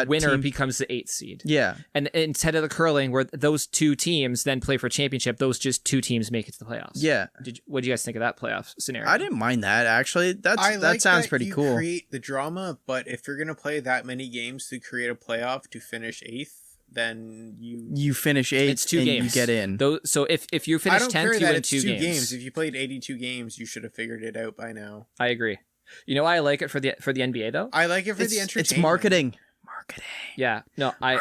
winner team becomes the 8th seed. Yeah. And instead of the curling where those 2 teams then play for a championship, those just 2 teams make it to the playoffs. Yeah. What do you guys think of that playoff scenario? I didn't mind that, actually. That sounds pretty cool. Create the drama, but if you're going to play that many games to create a playoff to finish 8th, then you finish 8th it's 2 and games. you get in. So if you finish 10th, you win 2 games. If you played 82 games, you should have figured it out by now. I agree. You know why I like it for the NBA though? I like it for the entertainment. It's marketing. Yeah, no, I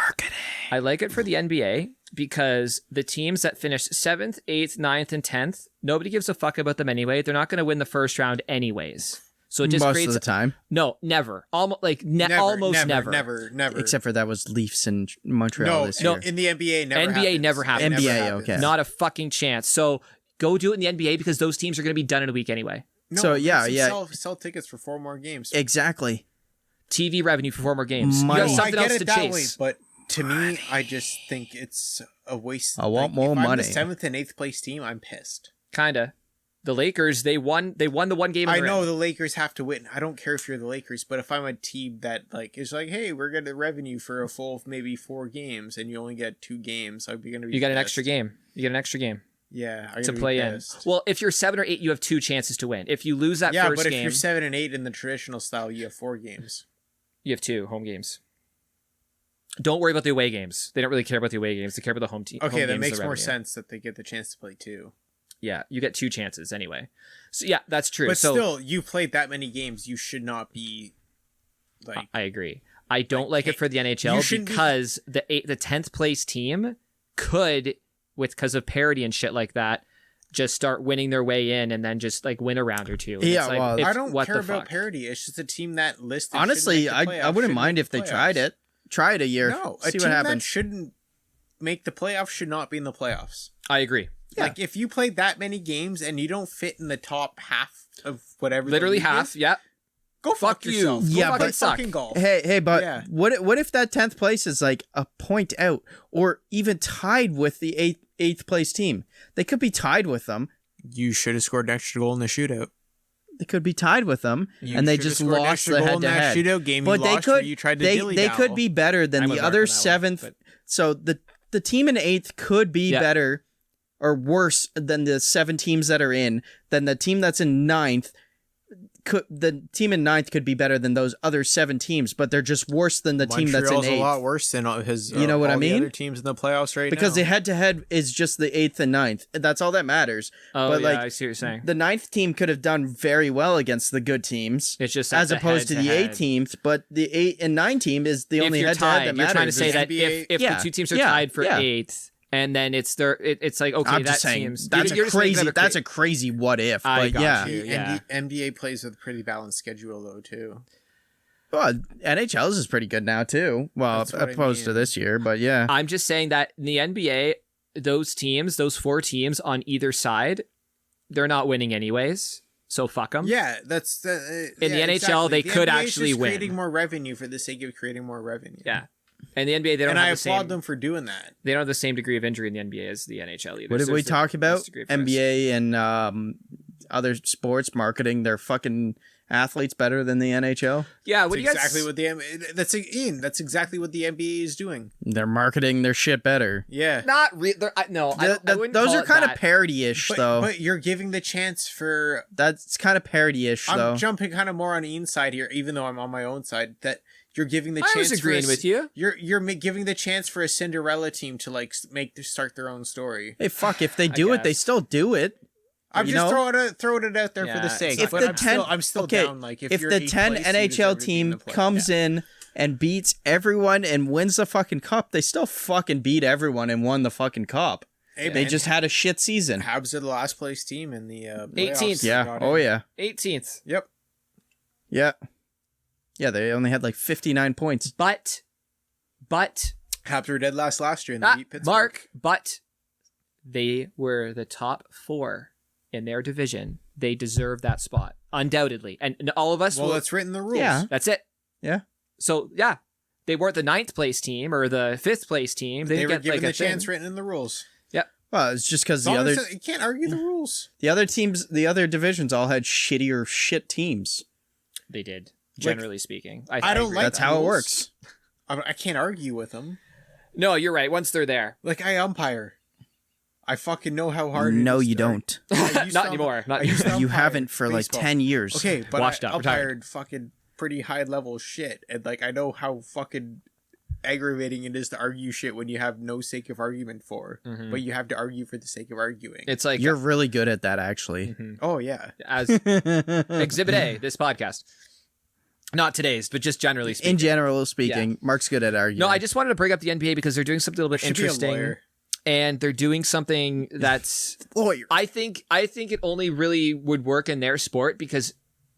like it for the NBA because the teams that finish 7th, 8th, 9th, and 10th, nobody gives a fuck about them anyway. They're not going to win the first round anyways. So it just most creates of the time. No, never. Almost never. Except for that was Leafs in Montreal this year. No, in the NBA, never happens. NBA, okay. Not a fucking chance. So go do it in the NBA because those teams are going to be done in a week anyway. No, so yeah. Sell tickets for 4 more games. Exactly. TV revenue for 4 more games. Money. You have something I get else it to that chase. way, but to me, I just think it's a waste. I want more if money. I'm the 7th and 8th place team, I'm pissed. Kinda. The Lakers, they won the one game. I know the Lakers have to win. I don't care if you're the Lakers, but if I'm a team that is like, hey, we're getting revenue for a full maybe 4 games, and you only get 2 games, I'd be gonna be. You got pissed. an extra game. You get an extra game. Yeah, to play in. Well, if you're 7 or 8, you have 2 chances to win. If you lose that first game, but if you're 7 and 8 in the traditional style, you have 4 games. You have 2 home games. Don't worry about the away games. They don't really care about the away games. They care about the home team. Okay, that makes more sense that they get the chance to play 2. Yeah, you get 2 chances anyway. So yeah, that's true. But so, still, you played that many games. You should not be like. I agree. I don't like it for the NHL because the 10th place team could, because of parity and shit like that, just start winning their way in and then just like win a round or 2. Yeah, well, I don't care about parity. It's just a team that listed. Honestly, I wouldn't mind if they tried it. Try it a year. No, see a team what happens. that shouldn't make the playoffs should not be in the playoffs. I agree. Yeah. Like if you played that many games and you don't fit in the top half of whatever, literally half. Yeah. Go fuck yourself. Yeah, but fucking golf. Hey, but what if that 10th place is like a point out or even tied with the 8th place team? They could be tied with them. You should have scored an extra goal in the shootout. They could be tied with them, and they just lost the head-to-head. Shootout game but they could. You tried to they could be better than the other 7th. So the team in 8th could be better or worse than the 7 teams that are in. Than the team that's in 9th. The team in 9th could be better than those other 7 teams, but they're just worse than the team that's in 8th. Montreal's a lot worse than his. You know what I mean? The other teams in the playoffs right now. Because the head-to-head is just the 8th and 9th. That's all that matters. Oh, but I see what you're saying. The 9th team could have done very well against the good teams. It's just as opposed to the 8 teams, but the 8 and 9 team is the only head-to-head that matters. You're trying to say that if the 2 teams are tied for 8th, and then it's like, okay, I'm just saying that's a crazy what if. But yeah. And the NBA plays with a pretty balanced schedule though too. Well, NHL's is pretty good now too. Well, opposed to this year, but yeah. I'm just saying that in the NBA, those 4 teams on either side, they're not winning anyways. So fuck them. Yeah, that's in the NHL exactly. They could NBA actually win. Creating more revenue for the sake of creating more revenue. Yeah. And the NBA, they don't and have I the same... applaud them for doing that. They don't have the same degree of injury in the NBA as the NHL either. What did we talk about? NBA and other sports marketing their fucking athletes better than the NHL? Yeah, what do you guys... what the that's Ian. That's exactly what the NBA is doing. They're marketing their shit better. Yeah, not really. No, I wouldn't. Those are kind of parody-ish, though. But you're giving the chance for that's kind of parody-ish, though. I'm jumping kind of more on Ian's side here, even though I'm on my own side. That. You're giving the chance. I was agreeing with you. You're giving the chance for a Cinderella team to like start their own story. Hey, fuck! If they do it, they still do it. I'm just throwing it out there for the sake. If I'm still down. Like if the 10 NHL team comes in and beats everyone and wins the fucking cup, they still fucking beat everyone and won the fucking cup. Hey, they just had a shit season. Habs are the last place team in the 18th. Yeah. Oh yeah. 18th. Yep. Yeah. Yeah, they only had like 59 points. But Habs were dead last year in the Pittsburgh. Mark, but they were the top 4 in their division. They deserve that spot, undoubtedly. And all of us that's written in the rules. Yeah. That's it. Yeah. So, yeah. They weren't the 9th place team or the 5th place team. They were given the chance written in the rules. Yeah. Well, it's just because you can't argue the rules. The other teams, the other divisions all had shittier shit teams. They did. Generally speaking, I don't like that's how it works. I can't argue with them. No, you're right. Once they're there, like I umpire, I fucking know how hard. No, you don't. Not anymore. Not you haven't for like 10 years. Okay, but washed I umpired fucking pretty high level shit, and like I know how fucking aggravating it is to argue shit when you have no sake of argument for, but you have to argue for the sake of arguing. It's like you're really good at that, actually. Oh yeah, as Exhibit A, this podcast. Not today's, but just generally speaking. In general speaking, Mark's good at arguing. No, I just wanted to bring up the NBA because they're doing something a little bit interesting. And they're doing something that's lawyer. I think it only really would work in their sport because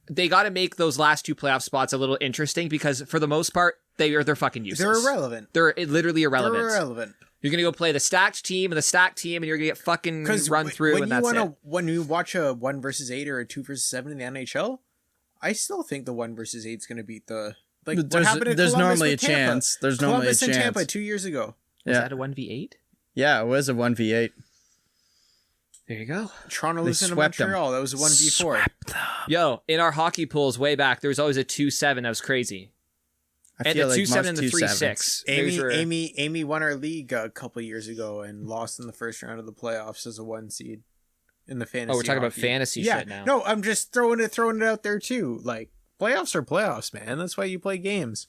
they got to make those last 2 playoff spots a little interesting because for the most part, they're fucking useless. They're irrelevant. They're literally irrelevant. They're irrelevant. You're going to go play the stacked team and the stacked team, and you're going to get fucking run through, and that's it. When you watch a 1 versus 8 or a 2 versus 7 in the NHL, I still think the 1 versus 8 is going to beat the... Like, what happened at there's Columbus normally a with Tampa? chance. There's Columbus normally a chance. and Tampa 2 years ago. Was that a 1v8? Yeah, it was a 1v8. There you go. Toronto losing to Montreal. That was a 1v4. Yo, in our hockey pools way back, there was always a 2-7 that was crazy. And the 2-7 and the 3-6. Amy won our league a couple years ago and lost in the first round of the playoffs as a 1 seed in the fantasy. Oh, we're talking about fantasy shit now. No, I'm just throwing it out there too. Like, playoffs are playoffs, man. That's why you play games.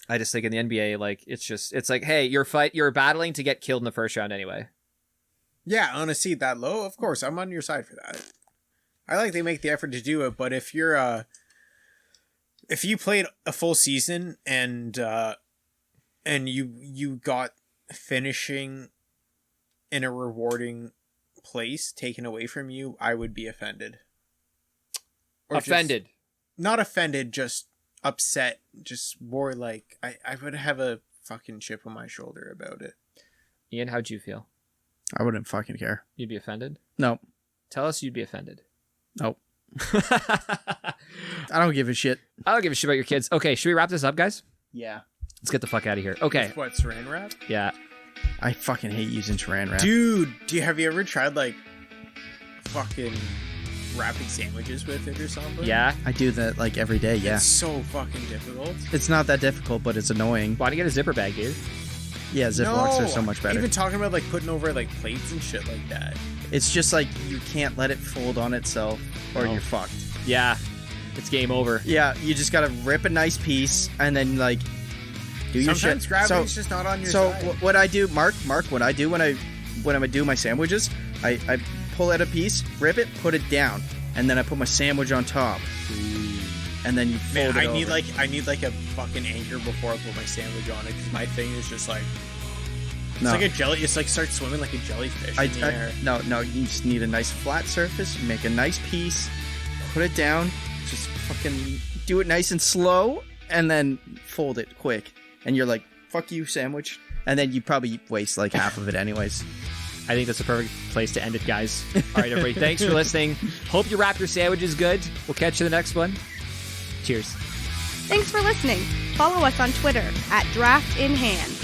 I just think in the NBA, like, it's like, hey, you're battling to get killed in the first round anyway. Yeah, on a seed that low, of course, I'm on your side for that. I like they make the effort to do it, but if you're if you played a full season and you got finishing in a rewarding place taken away from you, I would be offended. Or offended. Not offended, just upset. Just more like I would have a fucking chip on my shoulder about it. Ian, how'd you feel? I wouldn't fucking care. You'd be offended? No. Tell us you'd be offended. Nope. I don't give a shit. I don't give a shit about your kids. Okay, should we wrap this up, guys? Yeah. Let's get the fuck out of here. Okay. What, saran wrap? Yeah. I fucking hate using saran wrap. Dude, have you ever tried like fucking wrapping sandwiches with it or something? Yeah. I do that like every day, yeah. It's so fucking difficult. It's not that difficult, but it's annoying. Why don't you get a zipper bag, dude? Yeah, Ziplocs are so much better. Even talking about like putting over like plates and shit like that. It's just like you can't let it fold on itself or you're fucked. Yeah. It's game over. Yeah, you just gotta rip a nice piece and then like do your shit. Sometimes gravity's just not on your side. So what I do, Mark, what I do when I do my sandwiches, I pull out a piece, rip it, put it down, and then I put my sandwich on top. And then you fold it over. I need like a fucking anchor before I put my sandwich on it because my thing is just like it's like a jelly. It's like start swimming like a jellyfish in the air. No, you just need a nice flat surface. You make a nice piece, put it down, just fucking do it nice and slow, and then fold it quick. And you're like, fuck you, sandwich. And then you probably waste like half of it anyways. I think that's a perfect place to end it, guys. All right, everybody, thanks for listening. Hope you wrap your sandwiches good. We'll catch you in the next one. Cheers. Thanks for listening. Follow us on Twitter @DraftInHand.